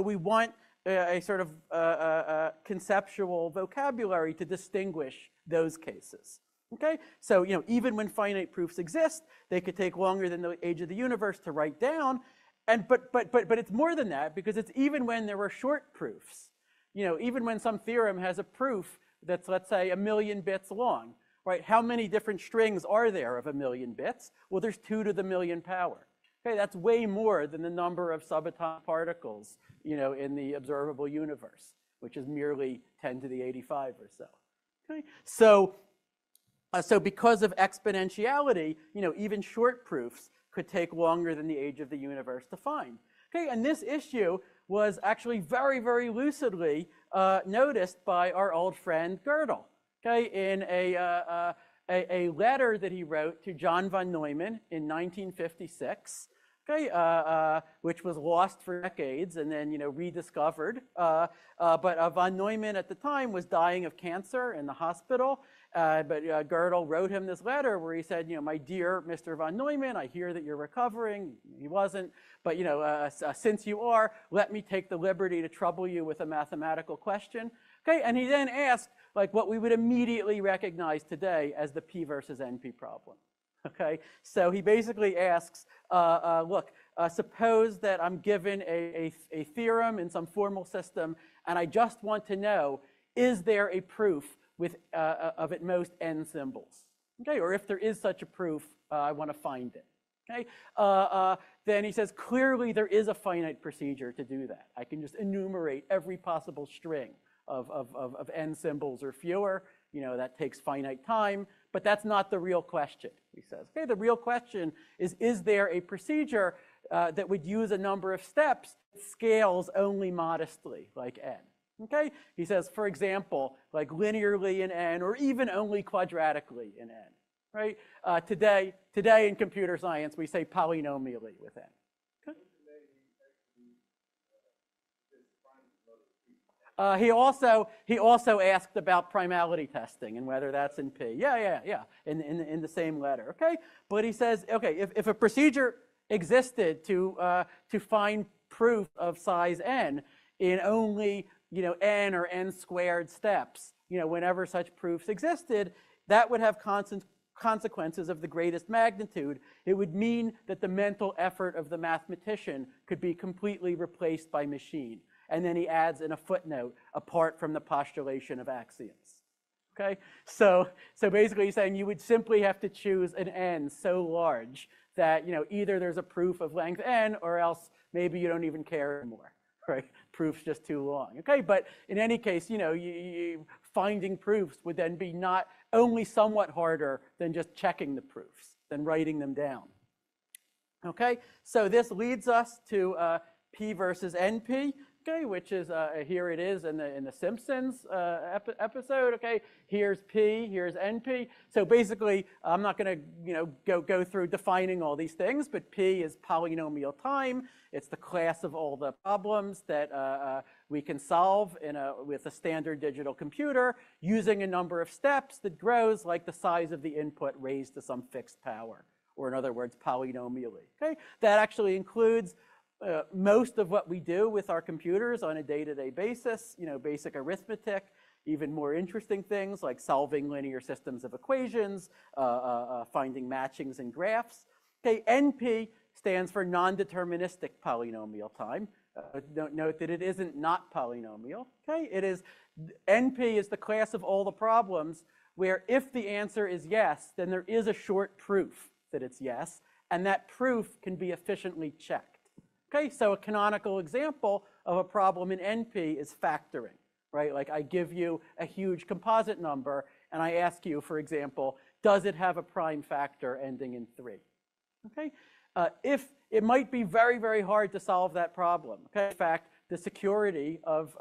we want a sort of conceptual vocabulary to distinguish those cases. Okay, so even when finite proofs exist, they could take longer than the age of the universe to write down, but it's more than that, because it's even when there are short proofs. Even when some theorem has a proof that's, let's say, 1,000,000 bits long, right? How many different strings are there of 1,000,000 bits? Well, there's 2 to the 1,000,000 power. Okay, that's way more than the number of subatomic particles, in the observable universe, which is merely 10 to the 85 or so. Okay, so because of exponentiality, even short proofs could take longer than the age of the universe to find. Okay, and this issue was actually very, very lucidly noticed by our old friend Gödel. Okay, in a letter that he wrote to John von Neumann in 1956, okay, which was lost for decades and then rediscovered. But von Neumann at the time was dying of cancer in the hospital. But Gödel wrote him this letter where he said, my dear Mr. von Neumann, I hear that you're recovering. He wasn't, but since you are, let me take the liberty to trouble you with a mathematical question. Okay, and he then asked what we would immediately recognize today as the P versus NP problem. Okay, so he basically asks, look, suppose that I'm given a theorem in some formal system, and I just want to know, is there a proof with of at most n symbols? Okay, or if there is such a proof, I want to find it. Okay, then he says, clearly there is a finite procedure to do that. I can just enumerate every possible string of n symbols or fewer. That takes finite time, but that's not the real question, he says. Okay, the real question is there a procedure that would use a number of steps that scales only modestly, like n? Okay, he says, for example, like linearly in n, or even only quadratically in n, right? Today in computer science, we say polynomially with n. Okay. He also asked about primality testing and whether that's in P. Yeah, in the same letter, okay? But he says, okay, if a procedure existed to find proof of size n in only, n or n squared steps, whenever such proofs existed, that would have consequences of the greatest magnitude. It would mean that the mental effort of the mathematician could be completely replaced by machine. And then he adds in a footnote, apart from the postulation of axioms. Okay, so basically he's saying you would simply have to choose an n so large that either there's a proof of length n, or else maybe you don't even care anymore. Right? Proof's just too long. Okay, but in any case, finding proofs would then be not only somewhat harder than just checking the proofs, than writing them down. Okay, so this leads us to P versus NP. Okay, which is here it is in the Simpsons episode. Okay, here's P, here's NP. So basically, I'm not going to go through defining all these things, but P is polynomial time. It's the class of all the problems that we can solve with a standard digital computer using a number of steps that grows like the size of the input raised to some fixed power, or in other words, polynomially. Okay, that actually includes most of what we do with our computers on a day-to-day basis, basic arithmetic, even more interesting things like solving linear systems of equations, finding matchings in graphs. Okay, NP stands for non-deterministic polynomial time. Note that it isn't not polynomial. Okay, NP is the class of all the problems where if the answer is yes, then there is a short proof that it's yes, and that proof can be efficiently checked. Okay, so a canonical example of a problem in NP is factoring, right? Like I give you a huge composite number and I ask you, for example, does it have a prime factor ending in 3? Okay, if it might be very, very hard to solve that problem. Okay, in fact, the security of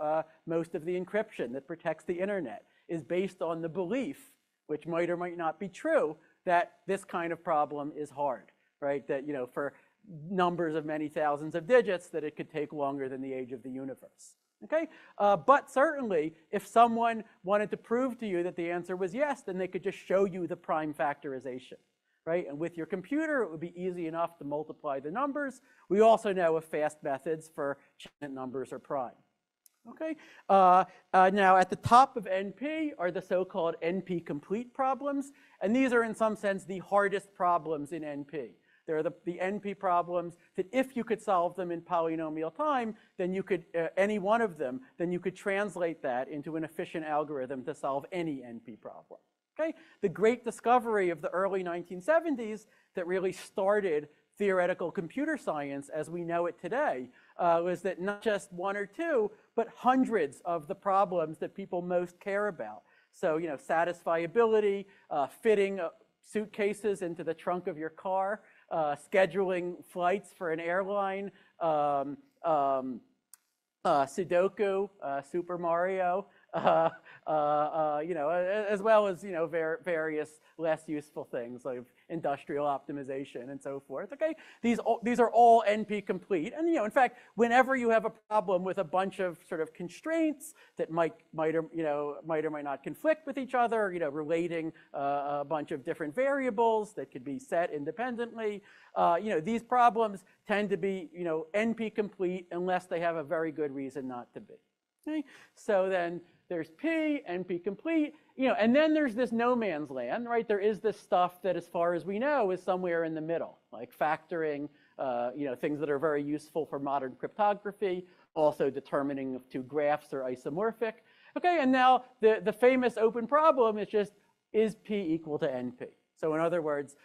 most of the encryption that protects the internet is based on the belief, which might or might not be true, that this kind of problem is hard, right? That, for numbers of many thousands of digits, that it could take longer than the age of the universe. Okay, but certainly if someone wanted to prove to you that the answer was yes, then they could just show you the prime factorization, right? And with your computer, it would be easy enough to multiply the numbers. We also know of fast methods for checking numbers are prime. Okay, now at the top of NP are the so-called NP-complete problems, and these are in some sense the hardest problems in NP. They're the NP problems that if you could solve them in polynomial time, then you could, any one of them, then you could translate that into an efficient algorithm to solve any NP problem. Okay? The great discovery of the early 1970s that really started theoretical computer science as we know it today was that not just one or two, but hundreds of the problems that people most care about. So, satisfiability, fitting suitcases into the trunk of your car, scheduling flights for an airline, Sudoku, Super Mario, as well as various less useful things like industrial optimization and so forth. Okay, these are all NP complete, and in fact, whenever you have a problem with a bunch of sort of constraints that might or might not conflict with each other, relating a bunch of different variables that could be set independently, these problems tend to be NP complete unless they have a very good reason not to be. Okay, so then there's P, NP complete, and then there's this no man's land, right? There is this stuff that, as far as we know, is somewhere in the middle, like factoring, things that are very useful for modern cryptography, also determining if two graphs are isomorphic. Okay, and now the famous open problem is just, is P equal to NP? So in other words,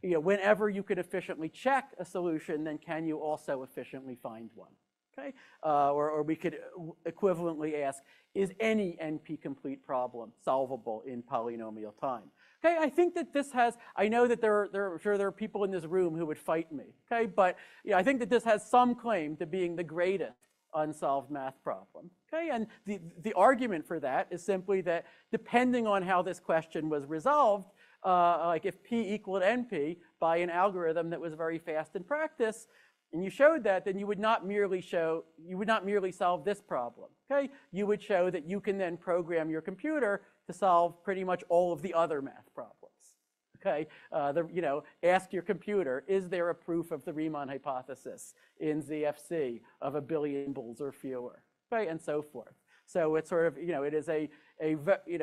whenever you could efficiently check a solution, then can you also efficiently find one? Okay, or we could equivalently ask, is any NP-complete problem solvable in polynomial time? Okay, I think that this has, I know that I'm sure there are people in this room who would fight me, okay, but I think that this has some claim to being the greatest unsolved math problem, okay, and the argument for that is simply that depending on how this question was resolved, like if P equaled NP by an algorithm that was very fast in practice, and you showed that, then you would not merely solve this problem, okay? You would show that you can then program your computer to solve pretty much all of the other math problems, okay? Ask your computer, is there a proof of the Riemann hypothesis in ZFC of 1 billion bulls or fewer, okay? And so forth. So it's sort of, it is a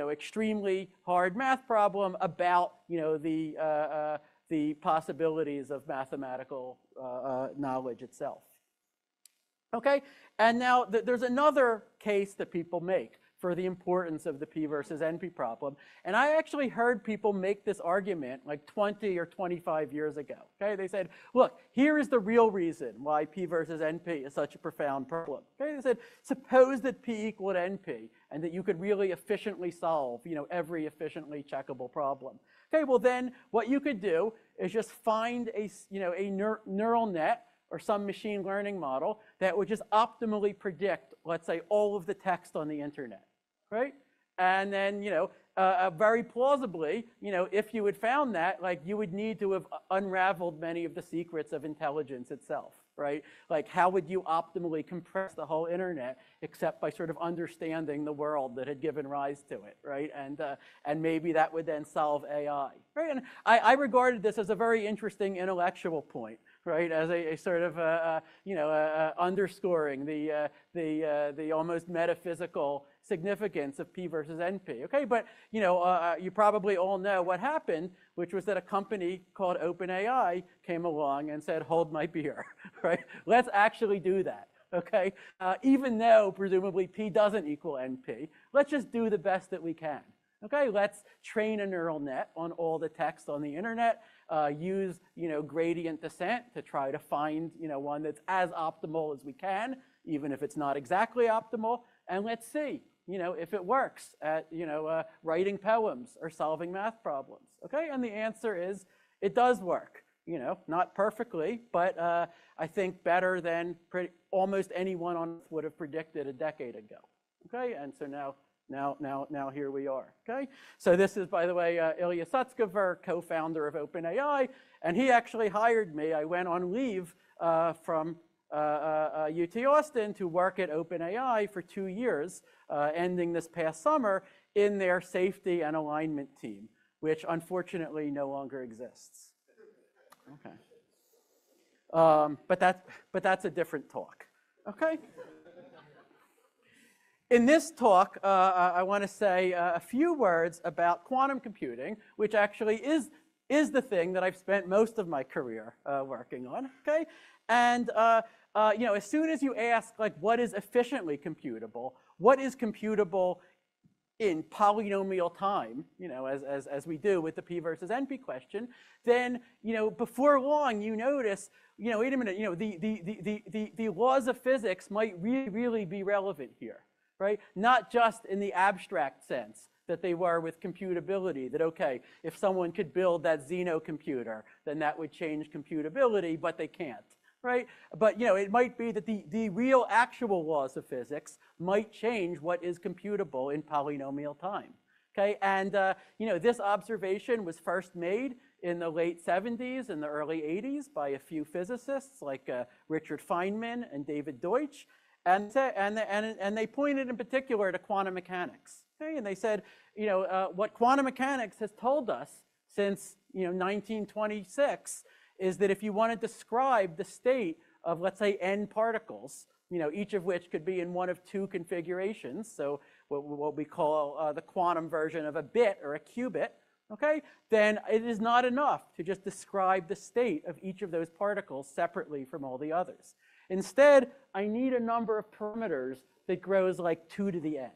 extremely hard math problem about, the possibilities of mathematical knowledge itself. Okay, and now there's another case that people make for the importance of the P versus NP problem. And I actually heard people make this argument like 20 or 25 years ago. Okay, they said, look, here is the real reason why P versus NP is such a profound problem. Okay, they said, suppose that P equaled NP and that you could really efficiently solve, every efficiently checkable problem. Okay, well then what you could do is just find a neural net or some machine learning model that would just optimally predict, let's say, all of the text on the internet, right? And then, very plausibly, if you had found that, like, you would need to have unraveled many of the secrets of intelligence itself, right? Like, how would you optimally compress the whole internet except by sort of understanding the world that had given rise to it, right? And maybe that would then solve AI, right? And I regarded this as a very interesting intellectual point, right? As a sort of, underscoring the almost metaphysical significance of P versus NP, okay? But, you probably all know what happened, which was that a company called OpenAI came along and said, hold my beer, right? Let's actually do that, okay? Even though, presumably, P doesn't equal NP, let's just do the best that we can, okay? Let's train a neural net on all the text on the internet, use, gradient descent to try to find, one that's as optimal as we can, even if it's not exactly optimal, and let's see, if it works at, writing poems or solving math problems, okay? And the answer is, it does work, not perfectly, but I think better than almost anyone on Earth would have predicted a decade ago, okay? And so now here we are, okay? So this is, by the way, Ilya Sutskever, co-founder of OpenAI, and he actually hired me. I went on leave from UT Austin to work at OpenAI for 2 years, ending this past summer in their safety and alignment team, which unfortunately no longer exists. Okay. But that's a different talk, okay? In this talk, I want to say a few words about quantum computing, which actually is the thing that I've spent most of my career working on, okay? And, as soon as you ask, like, what is efficiently computable, what is computable in polynomial time, as we do with the P versus NP question, then, before long, you notice, wait a minute, the laws of physics might really be relevant here, right? Not just in the abstract sense that they were with computability, that, okay, if someone could build that Xeno computer, then that would change computability, but they can't, right? But, it might be that the real actual laws of physics might change what is computable in polynomial time, okay? And, this observation was first made in the late 70s and the early 80s by a few physicists like Richard Feynman and David Deutsch. And they pointed in particular to quantum mechanics, okay? And they said, what quantum mechanics has told us since, 1926 is that if you want to describe the state of, let's say, n particles, each of which could be in one of two configurations, so what we call the quantum version of a bit or a qubit, okay, then it is not enough to just describe the state of each of those particles separately from all the others. Instead, I need a number of parameters that grows like 2 to the n,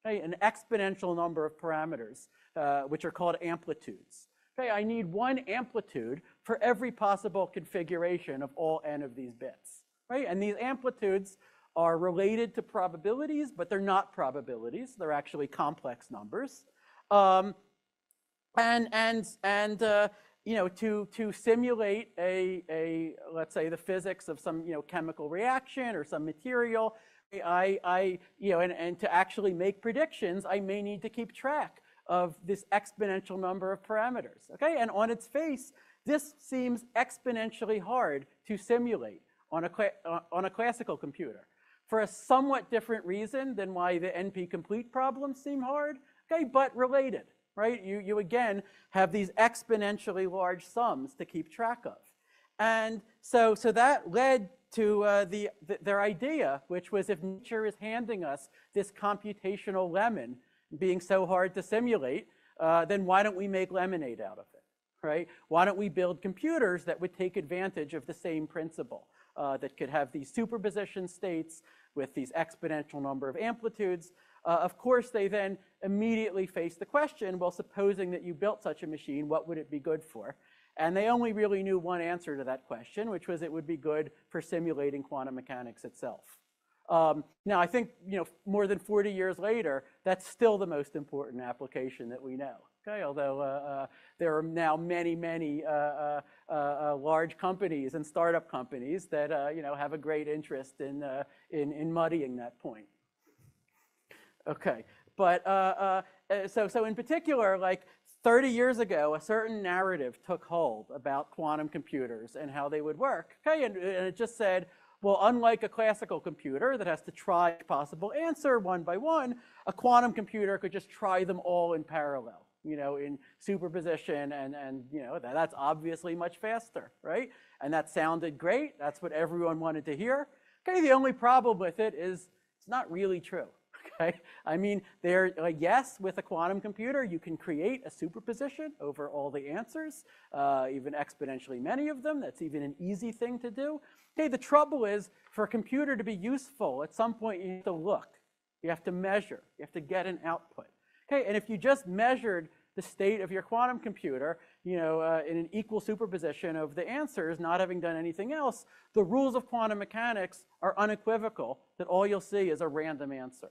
okay? An exponential number of parameters, which are called amplitudes. Okay, I need one amplitude for every possible configuration of all n of these bits, right? And these amplitudes are related to probabilities, but they're not probabilities. They're actually complex numbers. To simulate let's say the physics of some chemical reaction or some material, and to actually make predictions, I may need to keep track of this exponential number of parameters, okay? And on its face, this seems exponentially hard to simulate. on a classical computer for a somewhat different reason than why the NP-complete problems seem hard, okay, but related, right? You again have these exponentially large sums to keep track of. And so that led to their idea, which was if nature is handing us this computational lemon being so hard to simulate, then why don't we make lemonade out of it, right? Why don't we build computers that would take advantage of the same principle, that could have these superposition states with these exponential number of amplitudes. Of course, they then immediately face the question, well, supposing that you built such a machine, what would it be good for? And they only really knew one answer to that question, which was it would be good for simulating quantum mechanics itself. Now, I think, more than 40 years later, that's still the most important application that we know. Okay, although there are now many, many large companies and startup companies that have a great interest in muddying that point. Okay, but so in particular, like 30 years ago, a certain narrative took hold about quantum computers and how they would work. Okay, and it just said, well, unlike a classical computer that has to try a possible answer one by one, a quantum computer could just try them all in parallel, in superposition, and that's obviously much faster, right? And that sounded great. That's what everyone wanted to hear. Okay, the only problem with it is it's not really true. Okay, I mean, yes, with a quantum computer, you can create a superposition over all the answers, even exponentially many of them. That's even an easy thing to do. Okay, the trouble is, for a computer to be useful, at some point you have to look, you have to measure, you have to get an output. Okay, and if you just measured the state of your quantum computer, in an equal superposition of the answers, not having done anything else, the rules of quantum mechanics are unequivocal that all you'll see is a random answer.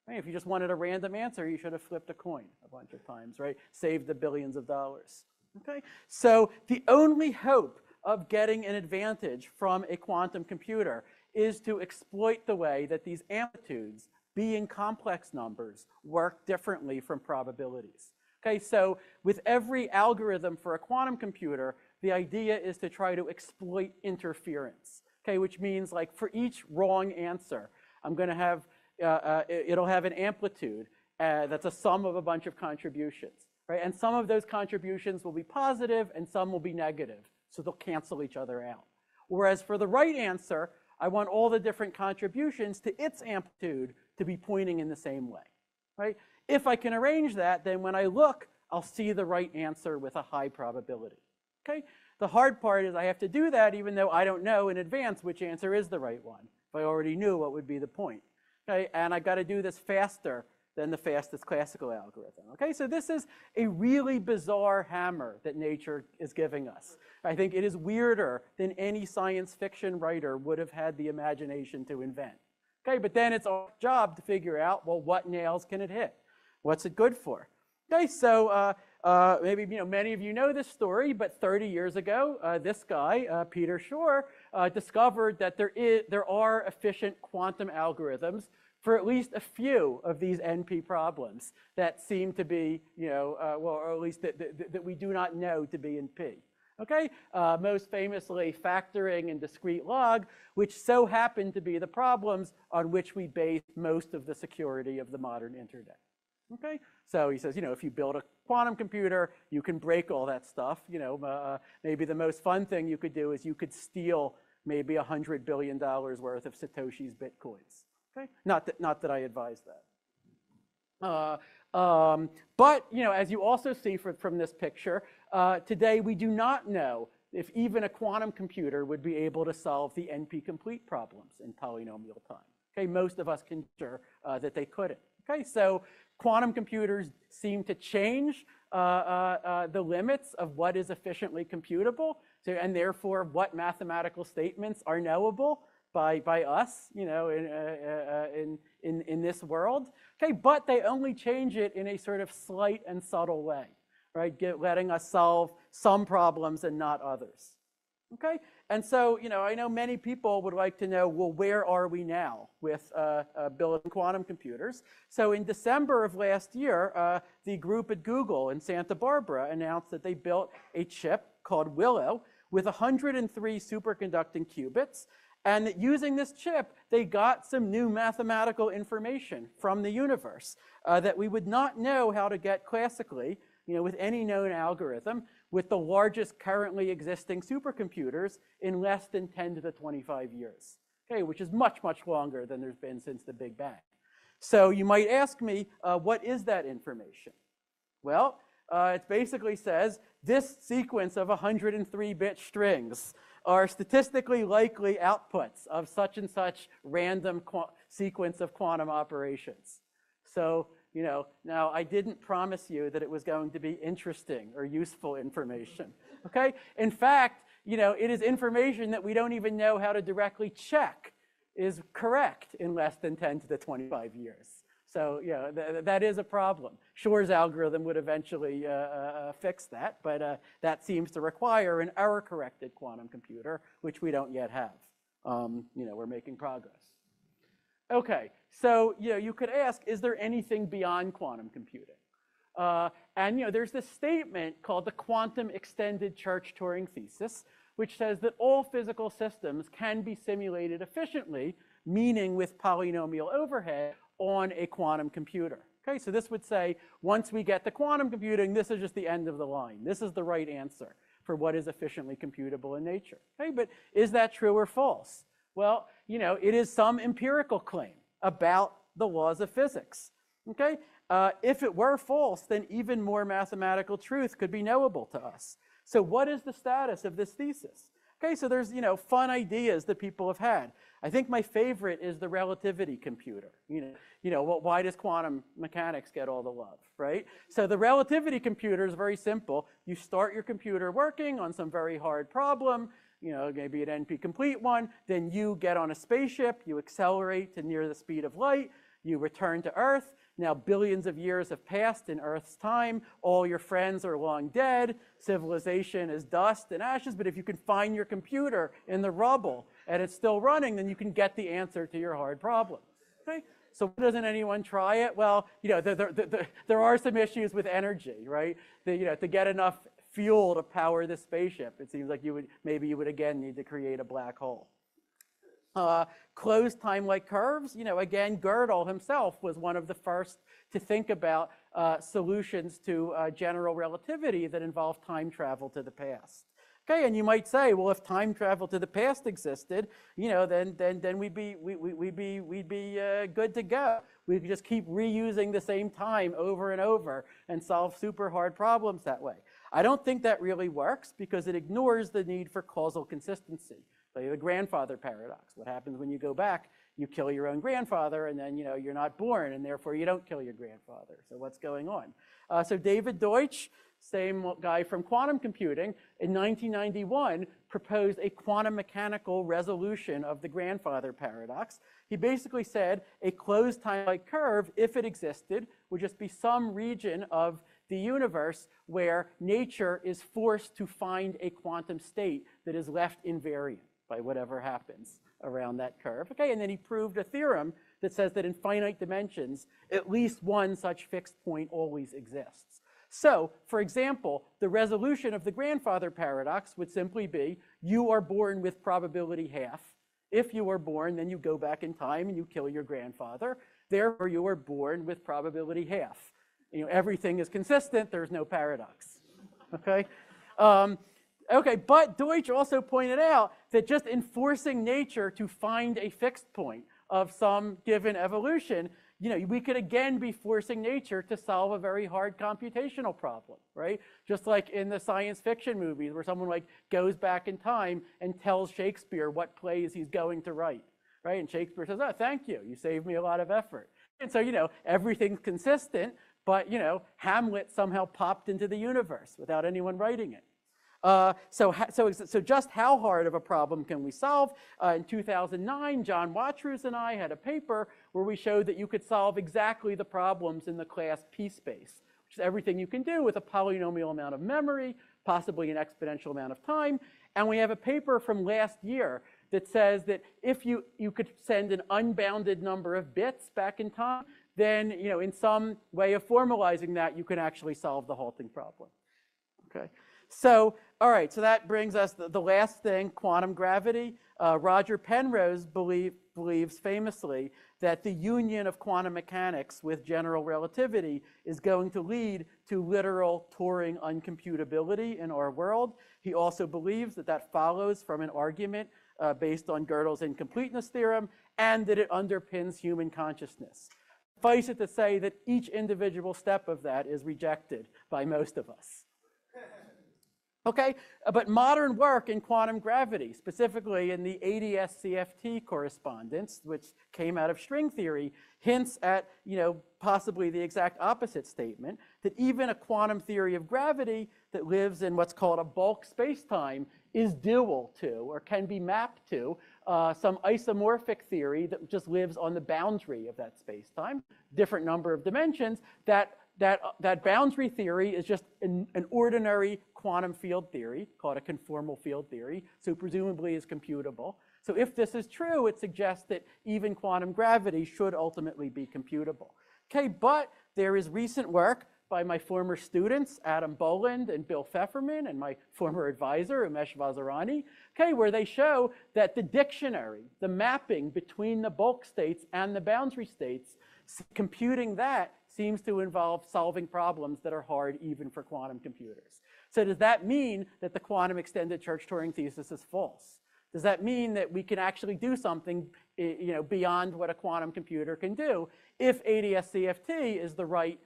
Right? If you just wanted a random answer, you should have flipped a coin a bunch of times, right? Saved the billions of dollars. Okay, so the only hope of getting an advantage from a quantum computer is to exploit the way that these amplitudes, being complex numbers, work differently from probabilities. Okay, so with every algorithm for a quantum computer, the idea is to try to exploit interference. Okay, which means like for each wrong answer, I'm going to have, it'll have an amplitude that's a sum of a bunch of contributions, right? And some of those contributions will be positive and some will be negative. So they'll cancel each other out. Whereas for the right answer, I want all the different contributions to its amplitude to be pointing in the same way, right? If I can arrange that, then when I look, I'll see the right answer with a high probability, okay? The hard part is I have to do that even though I don't know in advance which answer is the right one. If I already knew what would be the point, okay? And I've got to do this faster than the fastest classical algorithm. Okay, so this is a really bizarre hammer that nature is giving us. I think it is weirder than any science fiction writer would have had the imagination to invent. Okay, but then it's our job to figure out, well, what nails can it hit? What's it good for? Okay, so maybe many of you know this story, but 30 years ago, this guy, Peter Shor, discovered that there are efficient quantum algorithms for at least a few of these NP problems that seem to be, well, or at least that we do not know to be in P. Okay, most famously factoring and discrete log, which so happen to be the problems on which we base most of the security of the modern internet. Okay, so he says, if you build a quantum computer, you can break all that stuff. Maybe the most fun thing you could do is you could steal maybe $100 billion worth of Satoshi's Bitcoins. Okay, not that I advise that. But as you also see from this picture, today we do not know if even a quantum computer would be able to solve the NP-complete problems in polynomial time. Okay, most of us can assure that they couldn't. Okay, so quantum computers seem to change the limits of what is efficiently computable, and therefore what mathematical statements are knowable by us, in this world. Okay, but they only change it in a sort of slight and subtle way, right? Letting us solve some problems and not others. Okay, and so I know many people would like to know, well, where are we now with building quantum computers? So in December of last year, the group at Google in Santa Barbara announced that they built a chip called Willow with 103 superconducting qubits. And that using this chip, they got some new mathematical information from the universe that we would not know how to get classically, with any known algorithm, with the largest currently existing supercomputers in less than 10 to the 25 years, okay, which is much, much longer than there's been since the Big Bang. So you might ask me, what is that information? Well, it basically says this sequence of 103-bit strings are statistically likely outputs of such and such random sequence of quantum operations. So, now I didn't promise you that it was going to be interesting or useful information, okay? In fact, it is information that we don't even know how to directly check is correct in less than 10 to the 25 years. So, that is a problem. Shor's algorithm would eventually fix that, but that seems to require an error-corrected quantum computer, which we don't yet have. We're making progress. Okay, so you could ask, is there anything beyond quantum computing? And there's this statement called the quantum extended Church-Turing thesis, which says that all physical systems can be simulated efficiently, meaning with polynomial overhead, on a quantum computer. Okay, so this would say, once we get to quantum computing, this is just the end of the line. This is the right answer for what is efficiently computable in nature. Okay, but is that true or false? Well, it is some empirical claim about the laws of physics. Okay, if it were false, then even more mathematical truth could be knowable to us. So what is the status of this thesis? Okay, so there's, fun ideas that people have had. I think my favorite is the relativity computer. Why does quantum mechanics get all the love, right? So the relativity computer is very simple. You start your computer working on some very hard problem, maybe an NP-complete one, then you get on a spaceship, you accelerate to near the speed of light, you return to Earth. Now billions of years have passed in Earth's time. All your friends are long dead. Civilization is dust and ashes. But if you can find your computer in the rubble and it's still running, then you can get the answer to your hard problem. Okay? So why doesn't anyone try it? Well, there are some issues with energy, right? To get enough fuel to power this spaceship, it seems like maybe you would again need to create a black hole. Closed time-like curves, again, Gödel himself was one of the first to think about solutions to general relativity that involve time travel to the past. Okay, and you might say, well, if time travel to the past existed, then we'd be good to go. We could just keep reusing the same time over and over and solve super hard problems that way. I don't think that really works because it ignores the need for causal consistency. The grandfather paradox. What happens when you go back? You kill your own grandfather, and then you're not born, and therefore you don't kill your grandfather. So what's going on? So David Deutsch, same guy from quantum computing, in 1991 proposed a quantum mechanical resolution of the grandfather paradox. He basically said a closed time-like curve, if it existed, would just be some region of the universe where nature is forced to find a quantum state that is left invariant by whatever happens around that curve. Okay, and then he proved a theorem that says that in finite dimensions, at least one such fixed point always exists. So, for example, the resolution of the grandfather paradox would simply be, you are born with probability half. If you are born, then you go back in time and you kill your grandfather. Therefore, you are born with probability half. Everything is consistent, there's no paradox. Okay? Okay, but Deutsch also pointed out that just enforcing nature to find a fixed point of some given evolution, we could again be forcing nature to solve a very hard computational problem, right? Just like in the science fiction movies where someone goes back in time and tells Shakespeare what plays he's going to write, right? And Shakespeare says, oh, thank you, you saved me a lot of effort. And so, everything's consistent, but, Hamlet somehow popped into the universe without anyone writing it. So just how hard of a problem can we solve? In 2009, John Watrous and I had a paper where we showed that you could solve exactly the problems in the class P space, which is everything you can do with a polynomial amount of memory, possibly an exponential amount of time. And we have a paper from last year that says that if you could send an unbounded number of bits back in time, then in some way of formalizing that, you can actually solve the halting problem. Okay. So, all right, so that brings us the last thing, quantum gravity. Roger Penrose believes famously that the union of quantum mechanics with general relativity is going to lead to literal Turing uncomputability in our world. He also believes that that follows from an argument based on Gödel's incompleteness theorem, and that it underpins human consciousness. Suffice it to say that each individual step of that is rejected by most of us. Okay, but modern work in quantum gravity, specifically in the ADS-CFT correspondence, which came out of string theory, hints at, possibly the exact opposite statement, that even a quantum theory of gravity that lives in what's called a bulk spacetime is dual to, or can be mapped to, some isomorphic theory that just lives on the boundary of that spacetime, different number of dimensions. That boundary theory is just an ordinary quantum field theory called a conformal field theory, so presumably is computable. So if this is true, it suggests that even quantum gravity should ultimately be computable. Okay, but there is recent work by my former students, Adam Boland and Bill Pfefferman, and my former advisor, Umesh Vazirani, okay, where they show that the dictionary, the mapping between the bulk states and the boundary states, computing that seems to involve solving problems that are hard even for quantum computers. So does that mean that the quantum extended Church-Turing thesis is false? Does that mean that we can actually do something beyond what a quantum computer can do if ADS-CFT is the right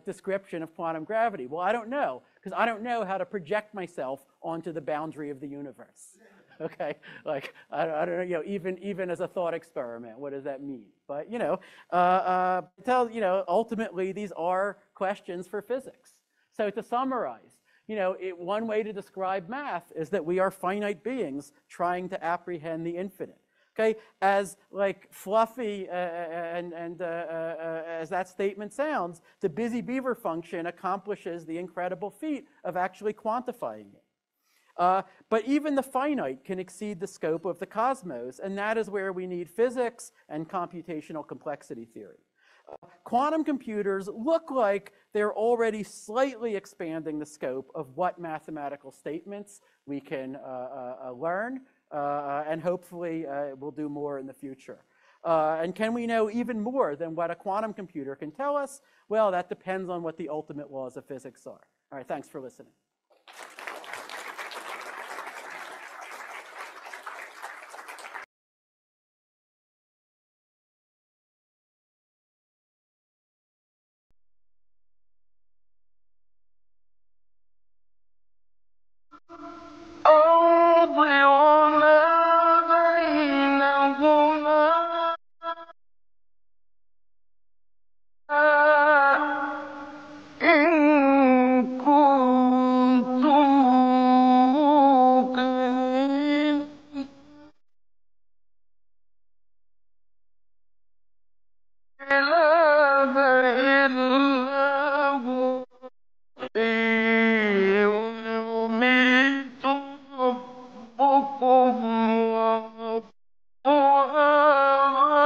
description of quantum gravity? Well, I don't know, because I don't know how to project myself onto the boundary of the universe. Okay, like I don't know, even as a thought experiment, what does that mean? But ultimately these are questions for physics. So to summarize, one way to describe math is that we are finite beings trying to apprehend the infinite. Okay, as like fluffy as that statement sounds, the Busy Beaver function accomplishes the incredible feat of actually quantifying it. But even the finite can exceed the scope of the cosmos, and that is where we need physics and computational complexity theory. Quantum computers look like they're already slightly expanding the scope of what mathematical statements we can learn, and hopefully we'll do more in the future. And can we know even more than what a quantum computer can tell us? Well, that depends on what the ultimate laws of physics are. All right, thanks for listening.